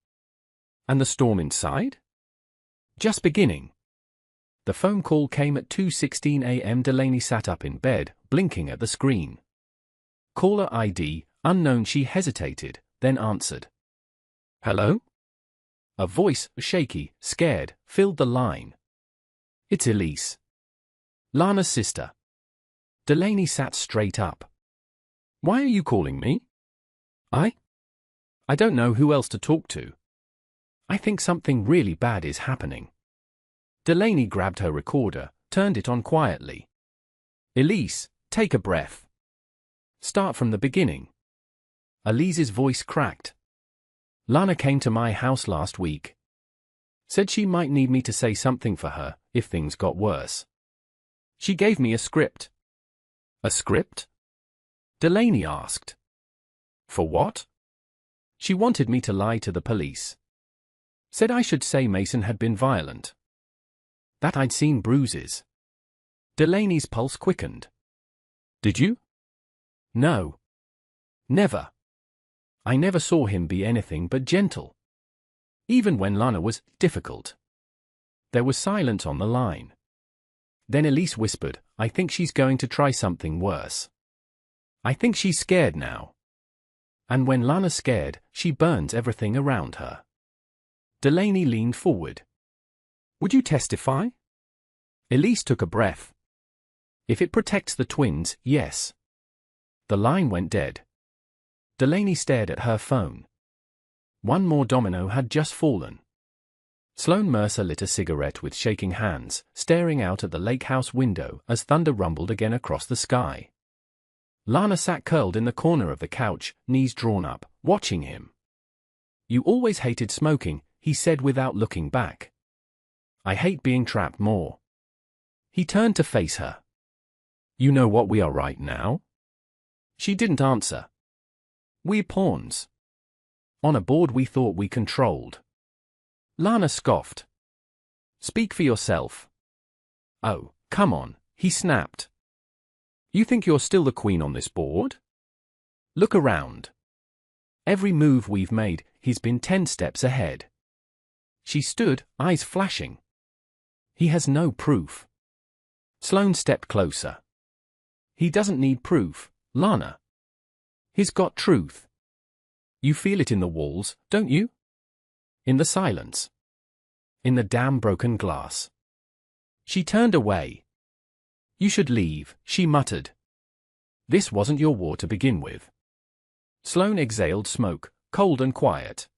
And the storm inside? Just beginning. The phone call came at 2:16 a.m. Delaney sat up in bed, blinking at the screen. Caller ID, unknown. She hesitated, then answered. Hello? A voice, shaky, scared, filled the line. It's Elise. Lana's sister. Delaney sat straight up. Why are you calling me? I don't know who else to talk to. I think something really bad is happening. Delaney grabbed her recorder, turned it on quietly. Elise, take a breath. Start from the beginning. Elise's voice cracked. Lana came to my house last week. Said she might need me to say something for her, if things got worse. She gave me a script. A script? Delaney asked. For what? She wanted me to lie to the police. Said I should say Mason had been violent. That I'd seen bruises. Delaney's pulse quickened. Did you? No. Never. I never saw him be anything but gentle. Even when Lana was difficult. There was silence on the line. Then Elise whispered, I think she's going to try something worse. I think she's scared now. And when Lana's scared, she burns everything around her. Delaney leaned forward. Would you testify? Elise took a breath. If it protects the twins, yes. The line went dead. Delaney stared at her phone. One more domino had just fallen. Sloane Mercer lit a cigarette with shaking hands, staring out at the lake house window as thunder rumbled again across the sky. Lana sat curled in the corner of the couch, knees drawn up, watching him. You always hated smoking, he said without looking back. I hate being trapped more. He turned to face her. You know what we are right now? She didn't answer. We're pawns. On a board we thought we controlled. Lana scoffed. Speak for yourself. Oh, come on, he snapped. You think you're still the queen on this board? Look around. Every move we've made, he's been 10 steps ahead. She stood, eyes flashing. He has no proof. Sloane stepped closer. He doesn't need proof, Lana. He's got truth. You feel it in the walls, don't you? In the silence. In the damn broken glass. She turned away. You should leave, she muttered. This wasn't your war to begin with. Sloane exhaled smoke, cold and quiet.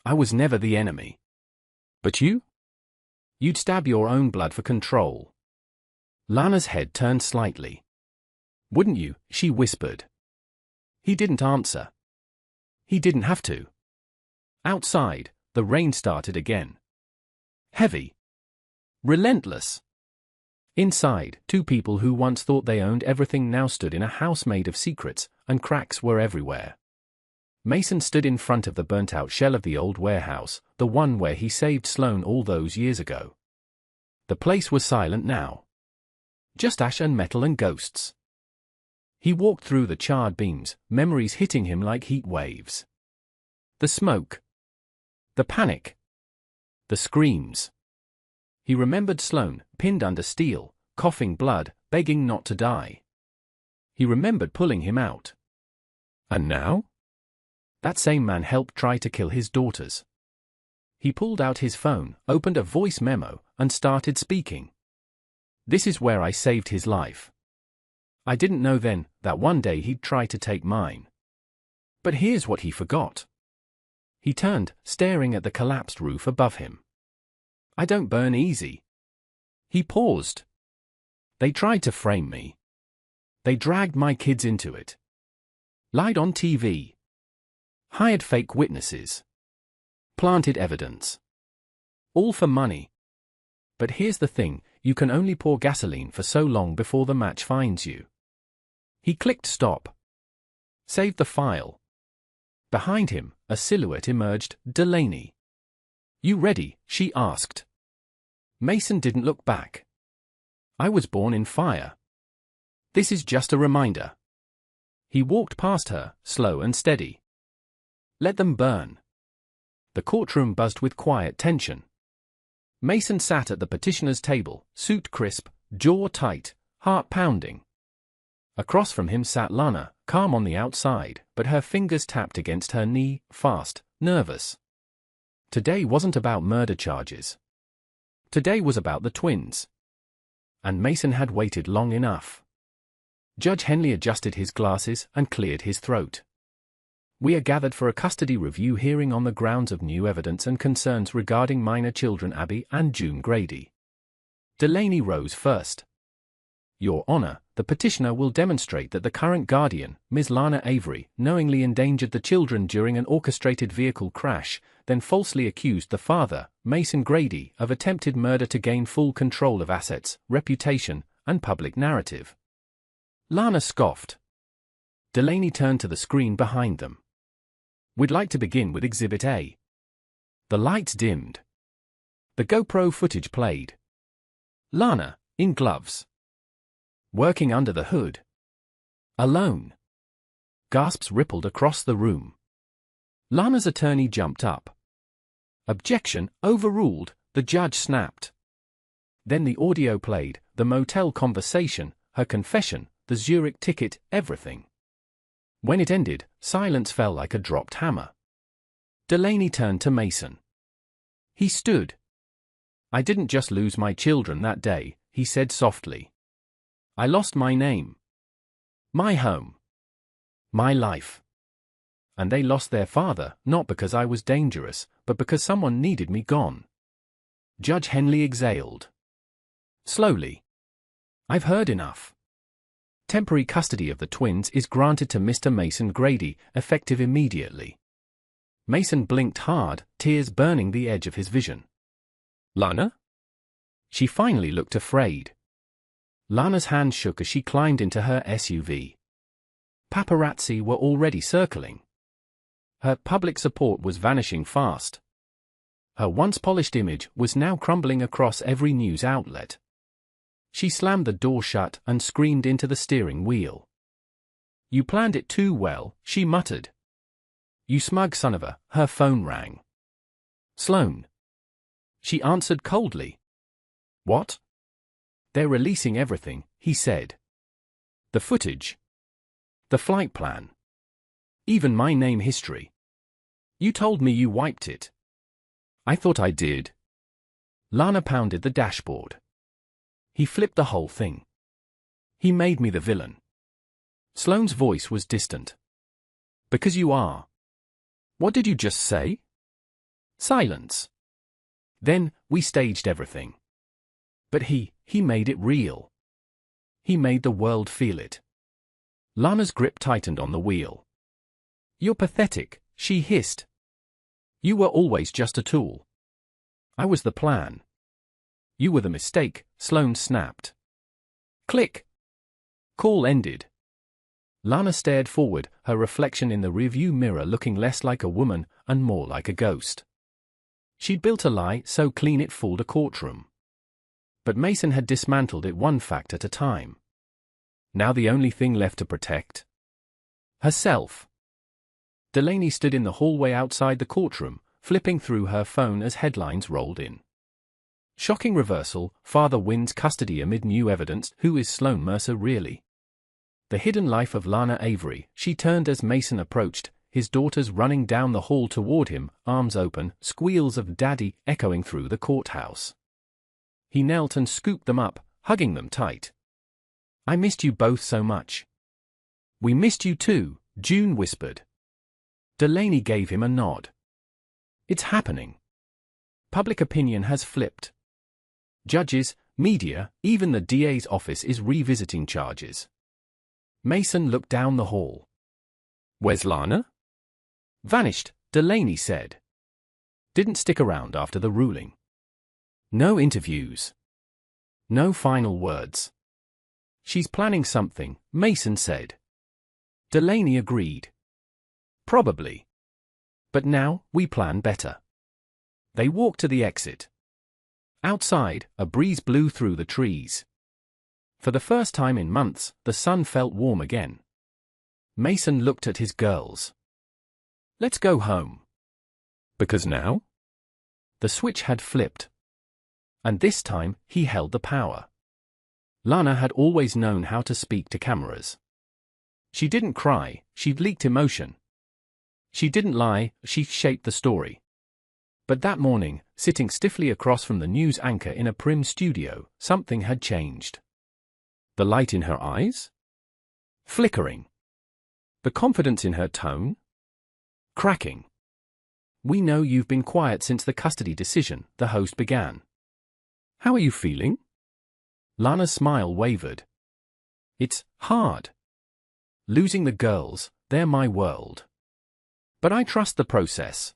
I was never the enemy. But you? You'd stab your own blood for control. Lana's head turned slightly. Wouldn't you? She whispered. He didn't answer. He didn't have to. Outside, the rain started again. Heavy. Relentless. Inside, two people who once thought they owned everything now stood in a house made of secrets, and cracks were everywhere. Mason stood in front of the burnt-out shell of the old warehouse, the one where he saved Sloane all those years ago. The place was silent now. Just ash and metal and ghosts. He walked through the charred beams, memories hitting him like heat waves. The smoke. The panic. The screams. He remembered Sloane, pinned under steel, coughing blood, begging not to die. He remembered pulling him out. And now? That same man helped try to kill his daughters. He pulled out his phone, opened a voice memo, and started speaking. This is where I saved his life. I didn't know then that one day he'd try to take mine. But here's what he forgot. He turned, staring at the collapsed roof above him. I don't burn easy. He paused. They tried to frame me. They dragged my kids into it. Lied on TV. Hired fake witnesses. Planted evidence. All for money. But here's the thing, you can only pour gasoline for so long before the match finds you. He clicked stop. Saved the file. Behind him, a silhouette emerged, Delaney. You ready? She asked. Mason didn't look back. I was born in fire. This is just a reminder. He walked past her, slow and steady. Let them burn. The courtroom buzzed with quiet tension. Mason sat at the petitioner's table, suit crisp, jaw tight, heart pounding. Across from him sat Lana, calm on the outside, but her fingers tapped against her knee, fast, nervous. Today wasn't about murder charges. Today was about the twins. And Mason had waited long enough. Judge Henley adjusted his glasses and cleared his throat. We are gathered for a custody review hearing on the grounds of new evidence and concerns regarding minor children Abby and June Grady. Delaney rose first. Your Honor, the petitioner will demonstrate that the current guardian, Ms. Lana Avery, knowingly endangered the children during an orchestrated vehicle crash, then falsely accused the father, Mason Grady, of attempted murder to gain full control of assets, reputation, and public narrative. Lana scoffed. Delaney turned to the screen behind them. We'd like to begin with Exhibit A. The lights dimmed. The GoPro footage played. Lana, in gloves. Working under the hood. Alone. Gasps rippled across the room. Lana's attorney jumped up. Objection overruled, the judge snapped. Then the audio played, the motel conversation, her confession, the Zurich ticket, everything. When it ended, silence fell like a dropped hammer. Delaney turned to Mason. He stood. I didn't just lose my children that day, he said softly. I lost my name. My home. My life. And they lost their father, not because I was dangerous, but because someone needed me gone. Judge Henley exhaled. Slowly. I've heard enough. Temporary custody of the twins is granted to Mr. Mason Grady, effective immediately. Mason blinked hard, tears burning the edge of his vision. Lana? She finally looked afraid. Lana's hand shook as she climbed into her SUV. Paparazzi were already circling. Her public support was vanishing fast. Her once polished image was now crumbling across every news outlet. She slammed the door shut and screamed into the steering wheel. "You planned it too well," she muttered. "You smug son of a..." Her phone rang. "Sloan." She answered coldly. "What?" "They're releasing everything," he said. "The footage. The flight plan. Even my name history. You told me you wiped it." "I thought I did." Lana pounded the dashboard. "He flipped the whole thing. He made me the villain." Sloane's voice was distant. "Because you are." "What did you just say?" Silence. "Then, we staged everything. But he made it real. He made the world feel it." Lana's grip tightened on the wheel. "You're pathetic," she hissed. "You were always just a tool. I was the plan. You were the mistake," Sloane snapped. Click. Call ended. Lana stared forward, her reflection in the rearview mirror looking less like a woman and more like a ghost. She'd built a lie so clean it fooled a courtroom. But Mason had dismantled it one fact at a time. Now the only thing left to protect? Herself. Delaney stood in the hallway outside the courtroom, flipping through her phone as headlines rolled in. Shocking reversal, father wins custody amid new evidence. Who is Sloan Mercer really? The hidden life of Lana Avery. She turned as Mason approached, his daughters running down the hall toward him, arms open, squeals of "Daddy" echoing through the courthouse. He knelt and scooped them up, hugging them tight. "I missed you both so much." "We missed you too," June whispered. Delaney gave him a nod. "It's happening. Public opinion has flipped. Judges, media, even the DA's office is revisiting charges." Mason looked down the hall. "Where's Lana?" "Vanished," Delaney said. "Didn't stick around after the ruling. No interviews. No final words." "She's planning something," Mason said. Delaney agreed. "Probably. But now, we plan better." They walked to the exit. Outside, a breeze blew through the trees. For the first time in months, the sun felt warm again. Mason looked at his girls. "Let's go home."
"Because now?"
The switch had flipped. And this time, he held the power. Lana had always known how to speak to cameras. She didn't cry, she leaked emotion. She didn't lie, she shaped the story. But that morning, sitting stiffly across from the news anchor in a prim studio, something had changed.
The light in her eyes?
Flickering. The confidence in her tone? Cracking. "We know you've been quiet since the custody decision," the host began.
"How are you feeling?"
Lana's smile wavered. "It's hard. Losing the girls, they're my world. But I trust the process.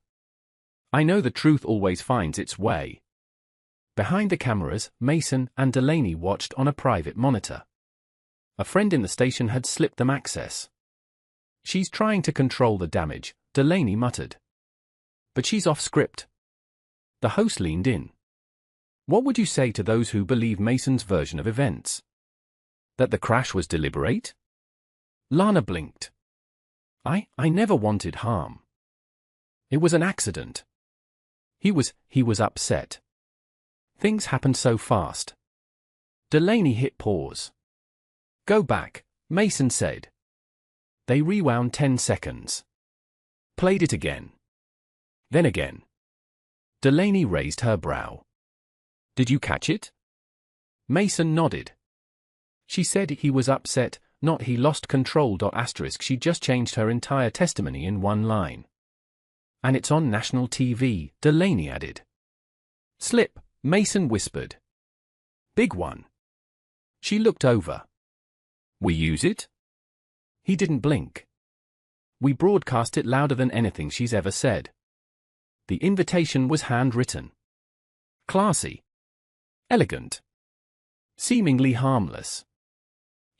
I know the truth always finds its way." Behind the cameras, Mason and Delaney watched on a private monitor. A friend in the station had slipped them access. "She's trying to control the damage," Delaney muttered. "But she's off script." The host leaned in. "What would you say to those who believe Mason's version of events? That the crash was deliberate?" Lana blinked. I never wanted harm. It was an accident." He was upset. Things happened so fast. Delaney hit pause. "Go back," Mason said. They rewound 10 seconds. Played it again. Then again. Delaney raised her brow. "Did you catch it?" Mason nodded. She said he was upset, not he lost control. She just changed her entire testimony in one line. "And it's on national TV," Delaney added. "Slip," Mason whispered. "Big one." She looked over. "We use it?" He didn't blink. "We broadcast it louder than anything she's ever said." The invitation was handwritten. Classy. Elegant. Seemingly harmless.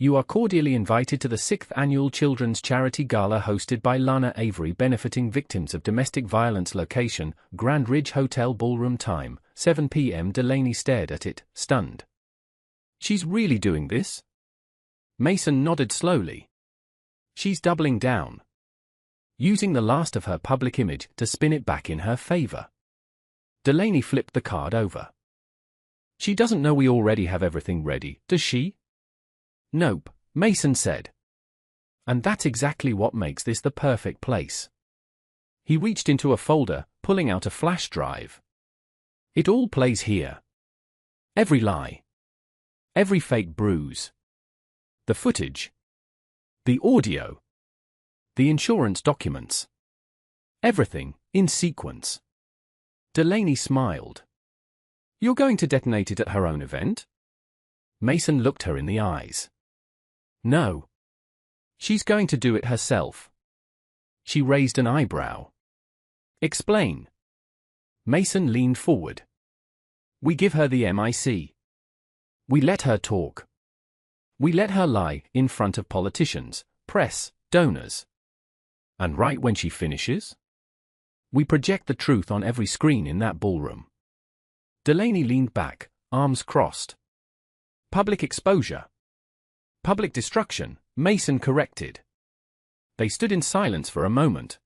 You are cordially invited to the 6th Annual Children's Charity Gala hosted by Lana Avery benefiting victims of domestic violence. Location, Grand Ridge Hotel. Ballroom time, 7 p.m. Delaney stared at it, stunned. She's really doing this? Mason nodded slowly. She's doubling down. Using the last of her public image to spin it back in her favor. Delaney flipped the card over. She doesn't know we already have everything ready, does she? Nope, Mason said. And that's exactly what makes this the perfect place. He reached into a folder, pulling out a flash drive. It all plays here. Every lie. Every fake bruise. The footage. The audio. The insurance documents. Everything, in sequence. Delaney smiled. You're going to detonate it at her own event? Mason looked her in the eyes. No. She's going to do it herself. She raised an eyebrow. Explain. Mason leaned forward. We give her the MIC. We let her talk. We let her lie in front of politicians, press, donors. And right when she finishes, we project the truth on every screen in that ballroom. Delaney leaned back, arms crossed. Public exposure. Public destruction, Mason corrected. They stood in silence for a moment.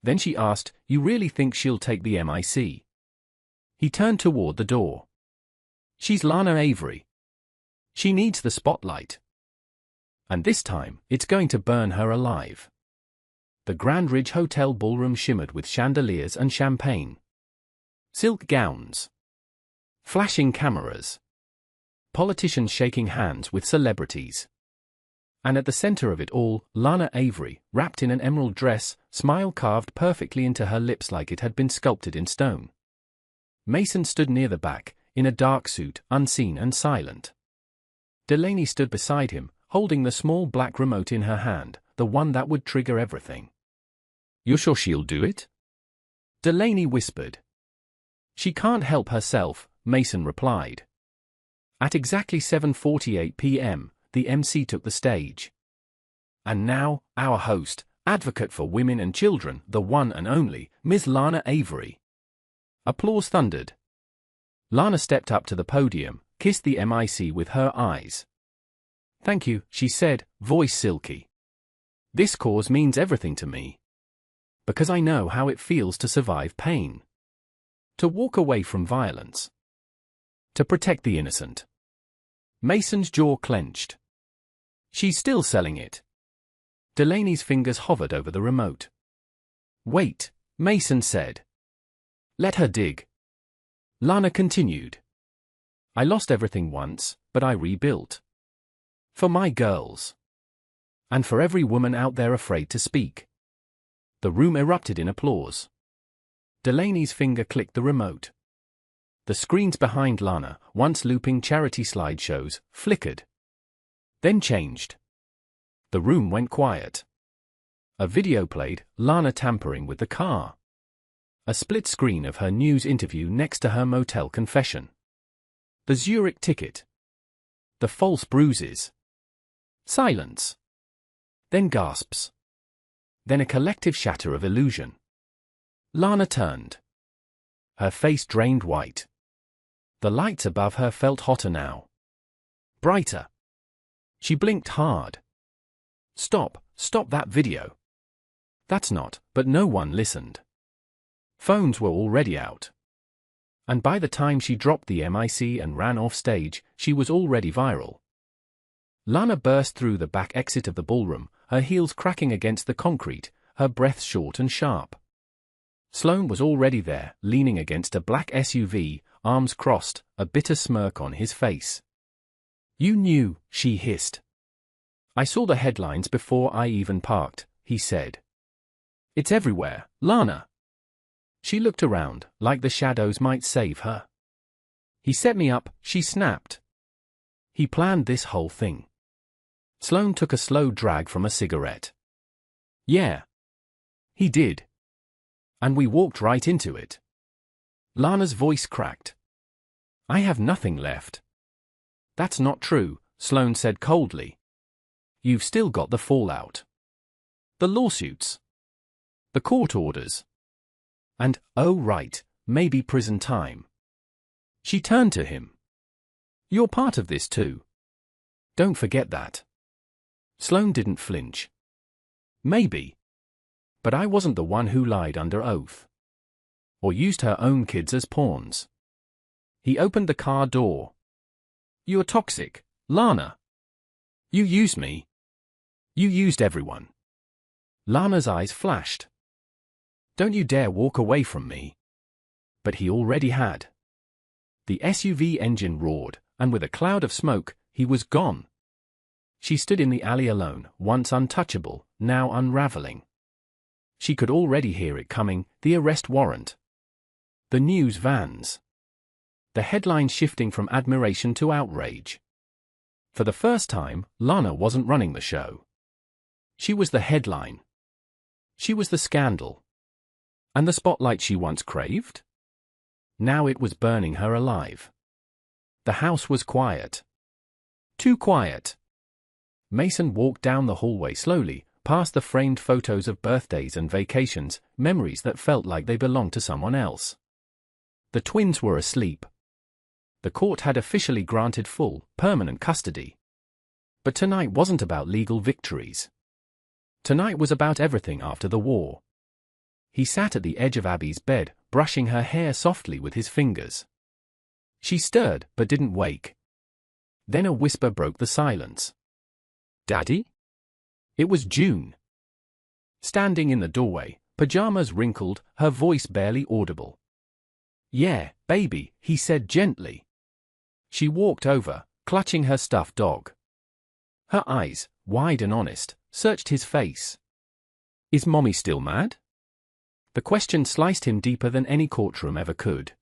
Then she asked, You really think she'll take the MIC? He turned toward the door. She's Lana Avery. She needs the spotlight. And this time, it's going to burn her alive. The Grand Ridge Hotel ballroom shimmered with chandeliers and champagne. Silk gowns. Flashing cameras. Politicians shaking hands with celebrities. And at the center of it all, Lana Avery, wrapped in an emerald dress, smile carved perfectly into her lips like it had been sculpted in stone. Mason stood near the back, in a dark suit, unseen and silent. Delaney stood beside him, holding the small black remote in her hand, the one that would trigger everything. You're sure she'll do it? Delaney whispered. She can't help herself, Mason replied. At exactly 7:48 p.m., the MC took the stage. And now, our host, advocate for women and children, the one and only, Ms. Lana Avery. Applause thundered. Lana stepped up to the podium, kissed the MIC with her eyes. Thank you, she said, voice silky. This cause means everything to me. Because I know how it feels to survive pain. To walk away from violence. To protect the innocent. Mason's jaw clenched. She's still selling it. Delaney's fingers hovered over the remote. Wait, Mason said. Let her dig. Lana continued. I lost everything once, but I rebuilt. For my girls. And for every woman out there afraid to speak. The room erupted in applause. Delaney's finger clicked the remote. The screens behind Lana, once looping charity slideshows, flickered. Then changed. The room went quiet. A video played, Lana tampering with the car. A split screen of her news interview next to her motel confession. The Zurich ticket. The false bruises. Silence. Then gasps. Then a collective shatter of illusion. Lana turned. Her face drained white. The lights above her felt hotter now. Brighter. She blinked hard. Stop that video. That's not, but no one listened. Phones were already out. And by the time she dropped the MIC and ran off stage, she was already viral. Lana burst through the back exit of the ballroom, her heels cracking against the concrete, her breath short and sharp. Sloan was already there, leaning against a black SUV, arms crossed, a bitter smirk on his face. You knew, she hissed. I saw the headlines before I even parked, he said. It's everywhere, Lana. She looked around, like the shadows might save her. He set me up, she snapped. He planned this whole thing. Sloan took a slow drag from a cigarette. Yeah. He did. And we walked right into it. Lana's voice cracked. I have nothing left. That's not true, Sloan said coldly. You've still got the fallout. The lawsuits. The court orders. And, oh right, maybe prison time. She turned to him. You're part of this too. Don't forget that. Sloane didn't flinch. Maybe. But I wasn't the one who lied under oath. Or used her own kids as pawns. He opened the car door. You're toxic, Lana. You used me. You used everyone. Lana's eyes flashed. Don't you dare walk away from me. But he already had. The SUV engine roared, and with a cloud of smoke, he was gone. She stood in the alley alone, once untouchable, now unraveling. She could already hear it coming, the arrest warrant. The news vans. The headlines shifting from admiration to outrage. For the first time, Lana wasn't running the show. She was the headline. She was the scandal. And the spotlight she once craved? Now it was burning her alive. The house was quiet. Too quiet. Mason walked down the hallway slowly, past the framed photos of birthdays and vacations, memories that felt like they belonged to someone else. The twins were asleep. The court had officially granted full, permanent custody. But tonight wasn't about legal victories. Tonight was about everything after the war. He sat at the edge of Abby's bed, brushing her hair softly with his fingers. She stirred, but didn't wake. Then a whisper broke the silence. Daddy? It was June. Standing in the doorway, pajamas wrinkled, her voice barely audible. Yeah, baby, he said gently. She walked over, clutching her stuffed dog. Her eyes, wide and honest, searched his face. Is Mommy still mad? The question sliced him deeper than any courtroom ever could.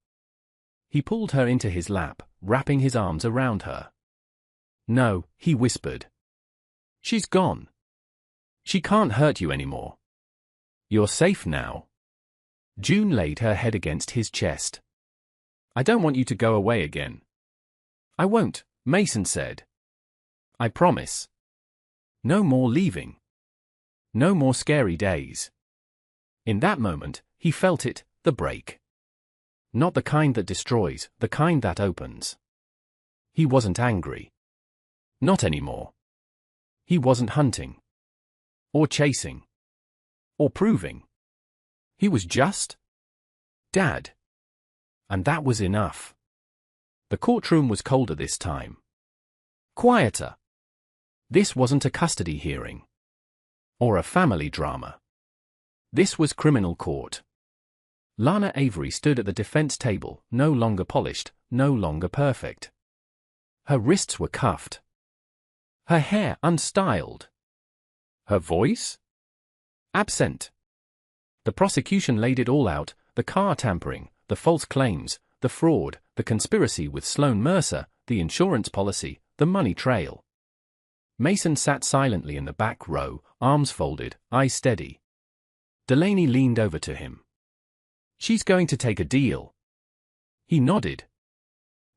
He pulled her into his lap, wrapping his arms around her. No, he whispered. She's gone. She can't hurt you anymore. You're safe now. June laid her head against his chest. I don't want you to go away again. I won't, Mason said. I promise. No more leaving. No more scary days. In that moment, he felt it, the break. Not the kind that destroys, the kind that opens. He wasn't angry. Not anymore. He wasn't hunting. Or chasing. Or proving. He was just Dad. And that was enough. The courtroom was colder this time. Quieter. This wasn't a custody hearing. Or a family drama. This was criminal court. Lana Avery stood at the defense table, no longer polished, no longer perfect. Her wrists were cuffed. Her hair unstyled. Her voice? Absent. The prosecution laid it all out, the car tampering, the false claims, the fraud, the conspiracy with Sloane Mercer, the insurance policy, the money trail. Mason sat silently in the back row, arms folded, eyes steady. Delaney leaned over to him. She's going to take a deal. He nodded.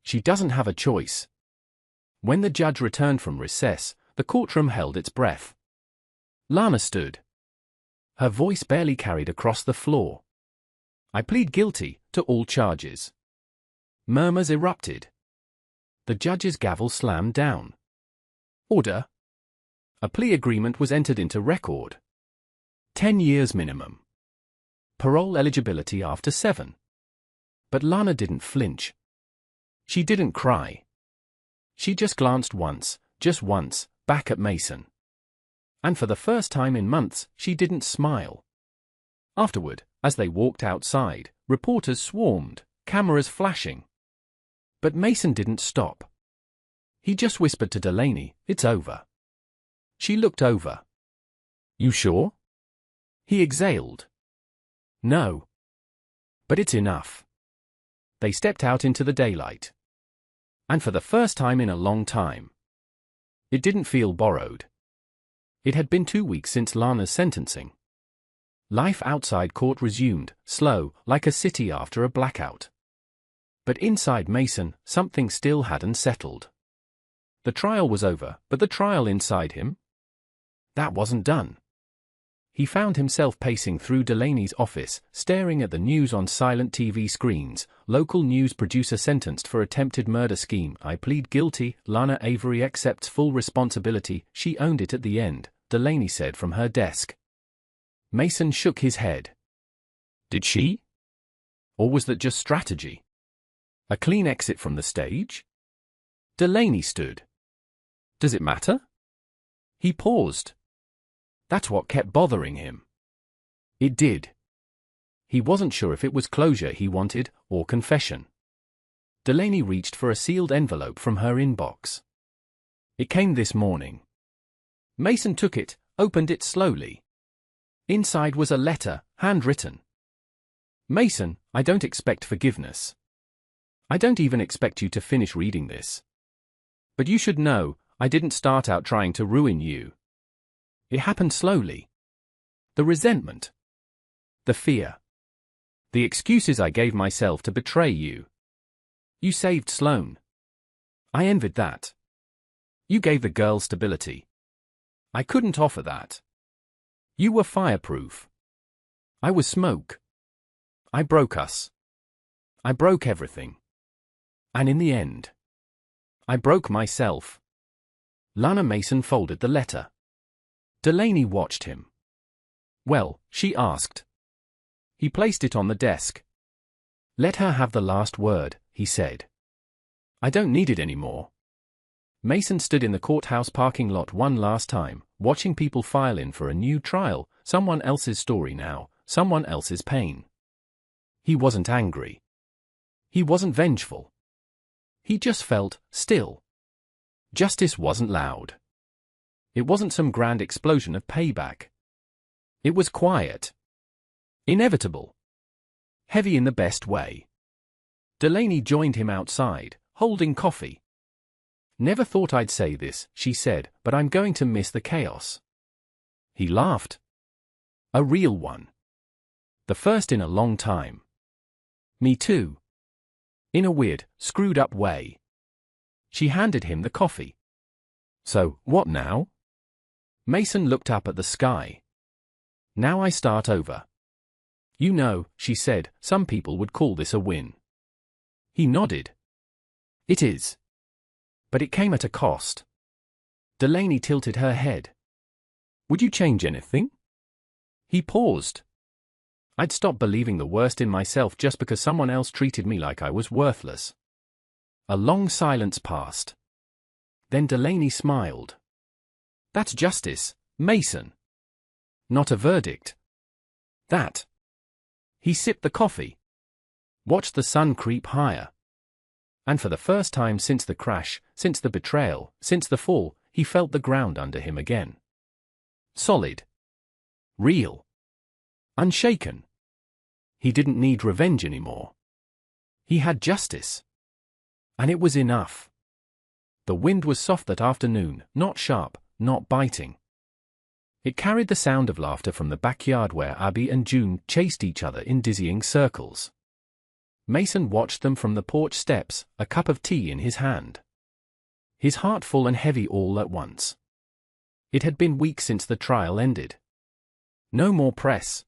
She doesn't have a choice. When the judge returned from recess, the courtroom held its breath. Lana stood. Her voice barely carried across the floor. I plead guilty to all charges. Murmurs erupted. The judge's gavel slammed down. Order. A plea agreement was entered into record. 10 years minimum. Parole eligibility after 7. But Lana didn't flinch. She didn't cry. She just glanced once, just once, back at Mason. And for the first time in months, she didn't smile. Afterward, as they walked outside, reporters swarmed, cameras flashing. But Mason didn't stop. He just whispered to Delaney, "It's over." She looked over. "You sure?" He exhaled. "No. But it's enough." They stepped out into the daylight. And for the first time in a long time. It didn't feel borrowed. It had been 2 weeks since Lana's sentencing. Life outside court resumed, slow, like a city after a blackout. But inside Mason, something still hadn't settled. The trial was over, but the trial inside him? That wasn't done. He found himself pacing through Delaney's office, staring at the news on silent TV screens. Local news producer sentenced for attempted murder scheme. I plead guilty. Lana Avery accepts full responsibility. She owned it at the end, Delaney said from her desk. Mason shook his head. Did she? Or was that just strategy? A clean exit from the stage? Delaney stood. Does it matter? He paused. That's what kept bothering him. It did. He wasn't sure if it was closure he wanted, or confession. Delaney reached for a sealed envelope from her inbox. It came this morning. Mason took it, opened it slowly. Inside was a letter, handwritten. Mason, I don't expect forgiveness. I don't even expect you to finish reading this. But you should know, I didn't start out trying to ruin you. It happened slowly. The resentment. The fear. The excuses I gave myself to betray you. You saved Sloane. I envied that. You gave the girl stability. I couldn't offer that. You were fireproof. I was smoke. I broke us. I broke everything. And in the end, I broke myself. Lana Mason folded the letter. Delaney watched him. Well, she asked. He placed it on the desk. Let her have the last word, he said. I don't need it anymore. Mason stood in the courthouse parking lot one last time, watching people file in for a new trial, someone else's story now, someone else's pain. He wasn't angry. He wasn't vengeful. He just felt still. Justice wasn't loud. It wasn't some grand explosion of payback. It was quiet. Inevitable. Heavy in the best way. Delaney joined him outside, holding coffee. Never thought I'd say this, she said, but I'm going to miss the chaos. He laughed. A real one. The first in a long time. Me too. In a weird, screwed-up way. She handed him the coffee. So, what now? Mason looked up at the sky. Now I start over. You know, she said, some people would call this a win. He nodded. It is. But it came at a cost. Delaney tilted her head. Would you change anything? He paused. I'd stop believing the worst in myself just because someone else treated me like I was worthless. A long silence passed. Then Delaney smiled. That's justice, Mason. Not a verdict. That. He sipped the coffee. Watched the sun creep higher. And for the first time since the crash, since the betrayal, since the fall, he felt the ground under him again. Solid. Real. Unshaken. He didn't need revenge anymore. He had justice. And it was enough. The wind was soft that afternoon, not sharp, not biting. It carried the sound of laughter from the backyard where Abby and June chased each other in dizzying circles. Mason watched them from the porch steps, a cup of tea in his hand. His heart full and heavy all at once. It had been weeks since the trial ended. No more press.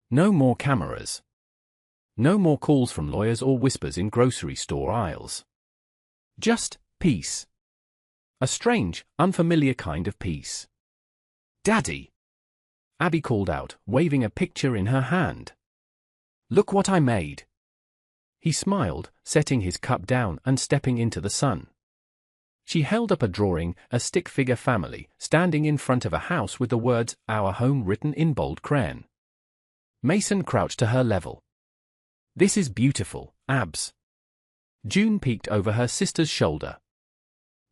No more cameras. No more calls from lawyers or whispers in grocery store aisles. Just peace. A strange, unfamiliar kind of peace. Daddy! Abby called out, waving a picture in her hand. Look what I made. He smiled, setting his cup down and stepping into the sun. She held up a drawing, a stick-figure family, standing in front of a house with the words, "Our home," written in bold crayon. Mason crouched to her level. This is beautiful, Abs. June peeked over her sister's shoulder.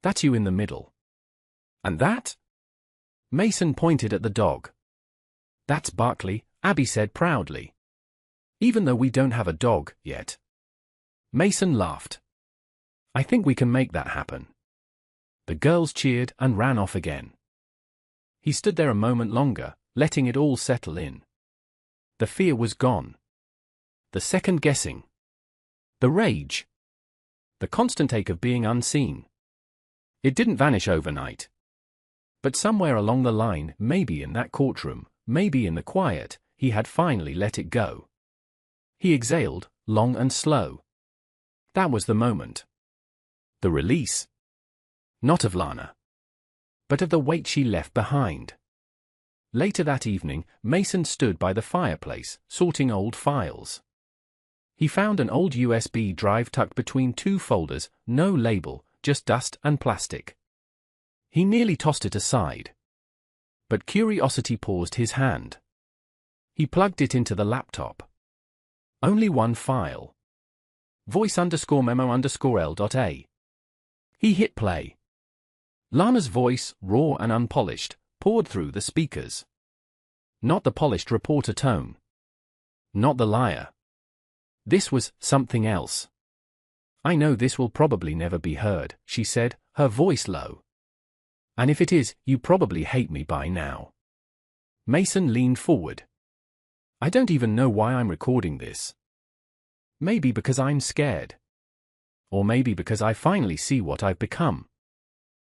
That's you in the middle. And that? Mason pointed at the dog. That's Barkley, Abby said proudly. Even though we don't have a dog yet. Mason laughed. I think we can make that happen. The girls cheered and ran off again. He stood there a moment longer, letting it all settle in. The fear was gone. The second guessing. The rage. The constant ache of being unseen. It didn't vanish overnight. But somewhere along the line, maybe in that courtroom, maybe in the quiet, he had finally let it go. He exhaled, long and slow. That was the moment. The release. Not of Lana, but of the weight she left behind. Later that evening, Mason stood by the fireplace, sorting old files. He found an old USB drive tucked between two folders, no label, just dust and plastic. He nearly tossed it aside. But curiosity paused his hand. He plugged it into the laptop. Only one file. Voice_memo_L.a. He hit play. Lana's voice, raw and unpolished, poured through the speakers. Not the polished reporter tone. Not the liar. This was something else. "I know this will probably never be heard," she said, her voice low. "And if it is, you probably hate me by now." Mason leaned forward. "I don't even know why I'm recording this. Maybe because I'm scared. Or maybe because I finally see what I've become."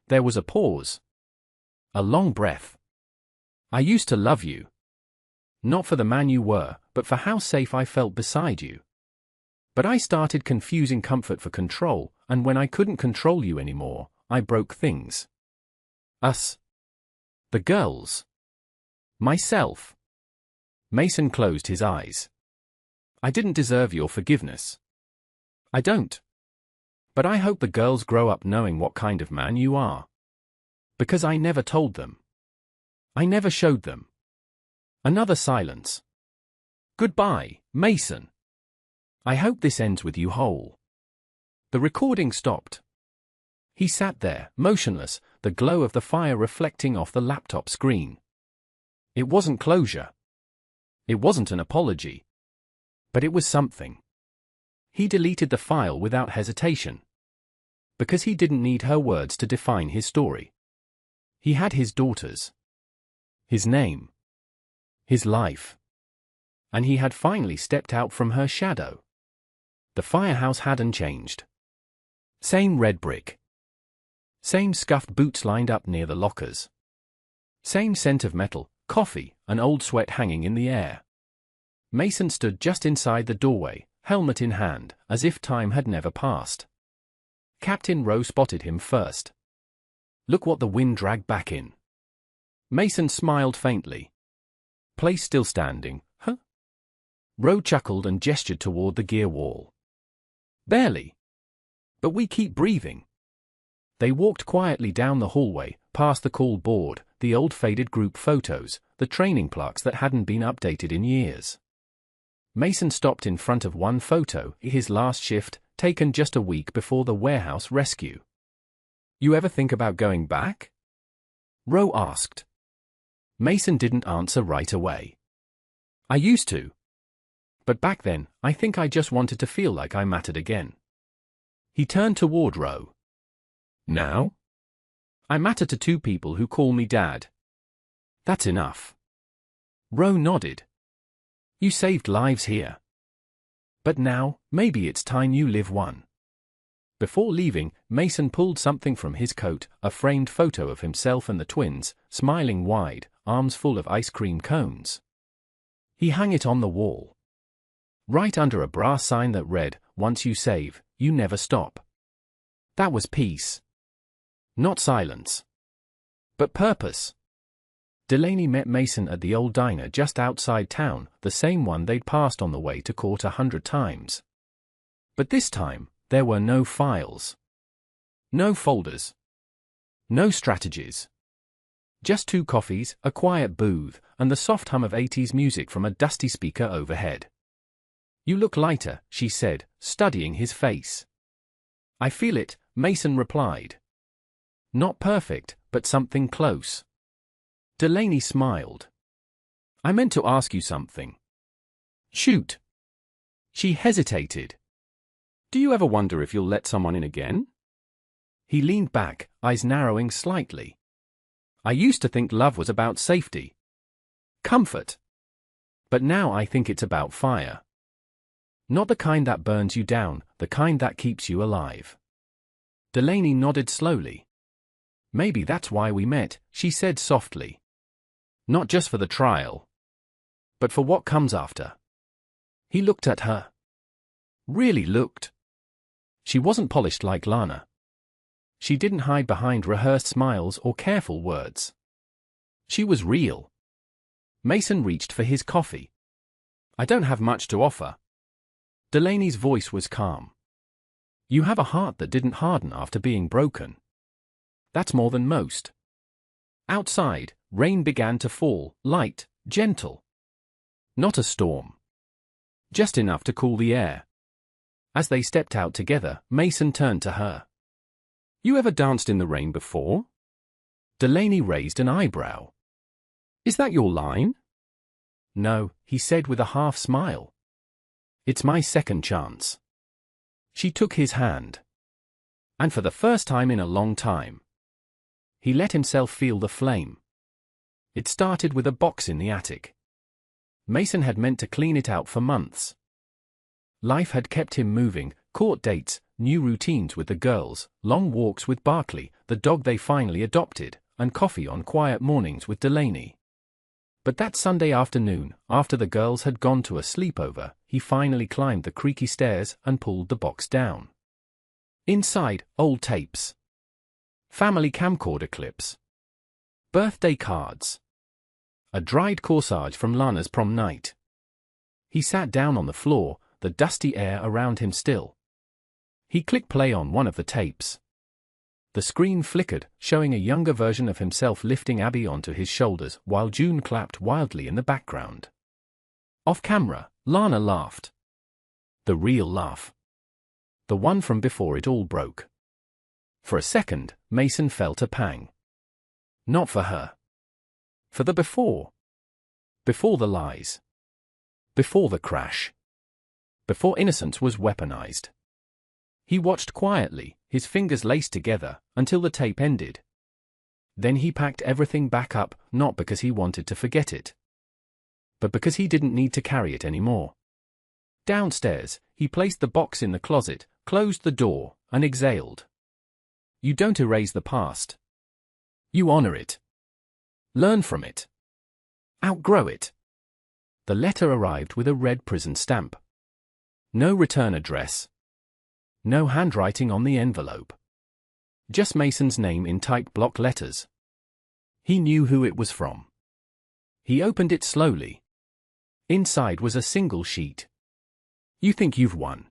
There was a pause. A long breath. "I used to love you. Not for the man you were, but for how safe I felt beside you. But I started confusing comfort for control, and when I couldn't control you anymore, I broke things. Us. The girls. Myself." Mason closed his eyes. "I didn't deserve your forgiveness. I don't. But I hope the girls grow up knowing what kind of man you are. Because I never told them. I never showed them." Another silence. "Goodbye, Mason. I hope this ends with you whole." The recording stopped. He sat there, motionless, the glow of the fire reflecting off the laptop screen. It wasn't closure. It wasn't an apology. But it was something. He deleted the file without hesitation. Because he didn't need her words to define his story. He had his daughters. His name. His life. And he had finally stepped out from her shadow. The firehouse hadn't changed. Same red brick. Same scuffed boots lined up near the lockers. Same scent of metal, coffee, and old sweat hanging in the air. Mason stood just inside the doorway, helmet in hand, as if time had never passed. Captain Rowe spotted him first. "Look what the wind dragged back in." Mason smiled faintly. "Place still standing, huh?" Rowe chuckled and gestured toward the gear wall. "Barely. But we keep breathing." They walked quietly down the hallway, past the call board, the old faded group photos, the training plaques that hadn't been updated in years. Mason stopped in front of one photo, his last shift, taken just a week before the warehouse rescue. "You ever think about going back?" Rowe asked. Mason didn't answer right away. "I used to. But back then, I think I just wanted to feel like I mattered again." He turned toward Rowe. "Now?" "I matter to two people who call me Dad." "That's enough." Rowe nodded. "You saved lives here. But now, maybe it's time you live one." Before leaving, Mason pulled something from his coat, a framed photo of himself and the twins, smiling wide, arms full of ice cream cones. He hung it on the wall. Right under a brass sign that read, "Once you save, you never stop." That was peace. Not silence. But purpose. Delaney met Mason at the old diner just outside town, the same one they'd passed on the way to court 100 times. But this time, there were no files. No folders. No strategies. Just 2 coffees, a quiet booth, and the soft hum of 80s music from a dusty speaker overhead. "You look lighter," she said, studying his face. "I feel it," Mason replied. "Not perfect, but something close." Delaney smiled. "I meant to ask you something." "Shoot." She hesitated. "Do you ever wonder if you'll let someone in again?" He leaned back, eyes narrowing slightly. "I used to think love was about safety. Comfort. But now I think it's about fire. Not the kind that burns you down, the kind that keeps you alive." Delaney nodded slowly. Maybe that's why we met, she said softly. Not just for the trial, but for what comes after. He looked at her. Really looked. She wasn't polished like Lana. She didn't hide behind rehearsed smiles or careful words. She was real. Mason reached for his coffee. I don't have much to offer. Delaney's voice was calm. You have a heart that didn't harden after being broken. That's more than most. Outside, rain began to fall, light, gentle. Not a storm. Just enough to cool the air. As they stepped out together, Mason turned to her. You ever danced in the rain before? Delaney raised an eyebrow. Is that your line? No, he said with a half smile. It's my second chance. She took his hand. And for the first time in a long time, he let himself feel the flame. It started with a box in the attic. Mason had meant to clean it out for months. Life had kept him moving, court dates, new routines with the girls, long walks with Barkley, the dog they finally adopted, and coffee on quiet mornings with Delaney. But that Sunday afternoon, after the girls had gone to a sleepover, he finally climbed the creaky stairs and pulled the box down. Inside, old tapes. Family camcorder clips. Birthday cards. A dried corsage from Lana's prom night. He sat down on the floor, the dusty air around him still. He clicked play on one of the tapes. The screen flickered, showing a younger version of himself lifting Abby onto his shoulders while June clapped wildly in the background. Off camera, Lana laughed. The real laugh. The one from before it all broke. For a second, Mason felt a pang. Not for her. For the before. Before the lies. Before the crash. Before innocence was weaponized. He watched quietly, his fingers laced together, until the tape ended. Then he packed everything back up, not because he wanted to forget it, but because he didn't need to carry it anymore. Downstairs, he placed the box in the closet, closed the door, and exhaled. You don't erase the past. You honor it. Learn from it. Outgrow it. The letter arrived with a red prison stamp. No return address. No handwriting on the envelope. Just Mason's name in typed block letters. He knew who it was from. He opened it slowly. Inside was a single sheet. You think you've won.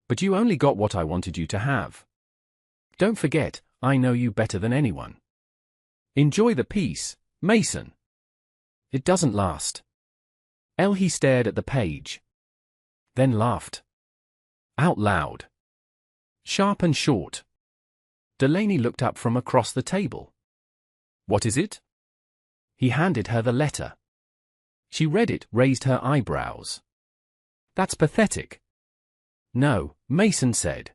But you only got what I wanted you to have. Don't forget, I know you better than anyone. Enjoy the peace, Mason. It doesn't last. He stared at the page. Then laughed. Out loud. Sharp and short. Delaney looked up from across the table. What is it? He handed her the letter. She read it, raised her eyebrows. That's pathetic. No, Mason said.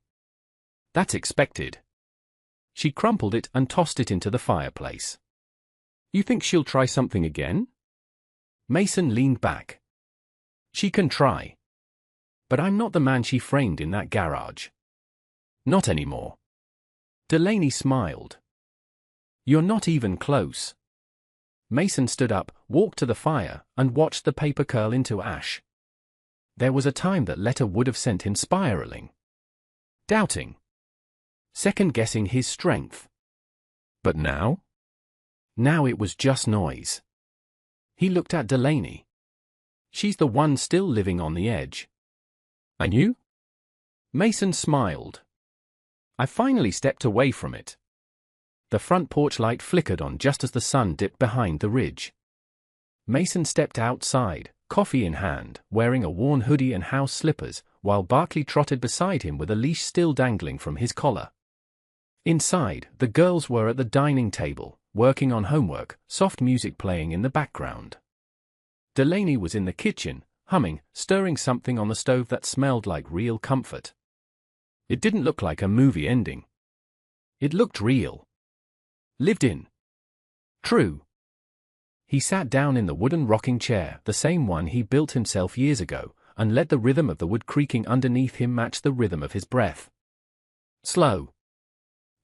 That's expected. She crumpled it and tossed it into the fireplace. You think she'll try something again? Mason leaned back. She can try. But I'm not the man she framed in that garage. Not anymore. Delaney smiled. You're not even close. Mason stood up, walked to the fire, and watched the paper curl into ash. There was a time that letter would have sent him spiraling. Doubting. Second-guessing his strength. But now? Now it was just noise. He looked at Delaney. She's the one still living on the edge. And you? Mason smiled. I finally stepped away from it. The front porch light flickered on just as the sun dipped behind the ridge. Mason stepped outside, coffee in hand, wearing a worn hoodie and house slippers, while Barkley trotted beside him with a leash still dangling from his collar. Inside, the girls were at the dining table, working on homework, soft music playing in the background. Delaney was in the kitchen, humming, stirring something on the stove that smelled like real comfort. It didn't look like a movie ending. It looked real. Lived in. True. He sat down in the wooden rocking chair, the same one he built himself years ago, and let the rhythm of the wood creaking underneath him match the rhythm of his breath. Slow.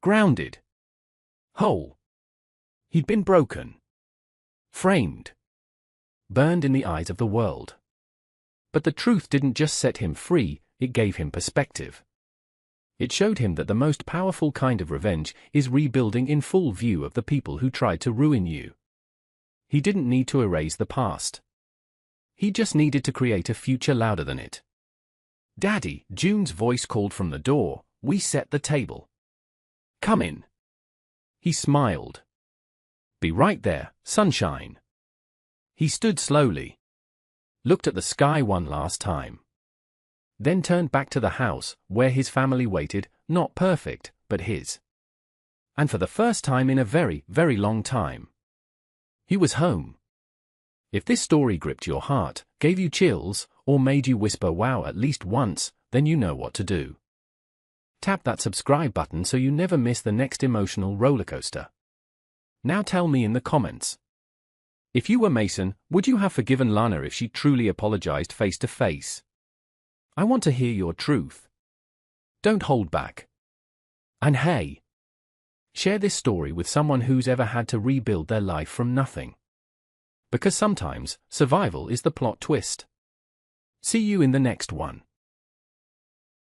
Grounded. whole. He'd been broken, framed, burned in the eyes of the world. But the truth didn't just set him free, it gave him perspective. It showed him that the most powerful kind of revenge is rebuilding in full view of the people who tried to ruin you. He didn't need to erase the past. He just needed to create a future louder than it. "Daddy," June's voice called from the door, "we set the table. Come in." He smiled. "Be right there, sunshine." He stood slowly, looked at the sky one last time, then turned back to the house, where his family waited, not perfect, but his. And for the first time in a very, very long time, he was home. If this story gripped your heart, gave you chills, or made you whisper wow at least once, then you know what to do. Tap that subscribe button so you never miss the next emotional rollercoaster. Now tell me in the comments. If you were Mason, would you have forgiven Lana if she truly apologized face to face? I want to hear your truth. Don't hold back. And hey, share this story with someone who's ever had to rebuild their life from nothing. Because sometimes, survival is the plot twist. See you in the next one.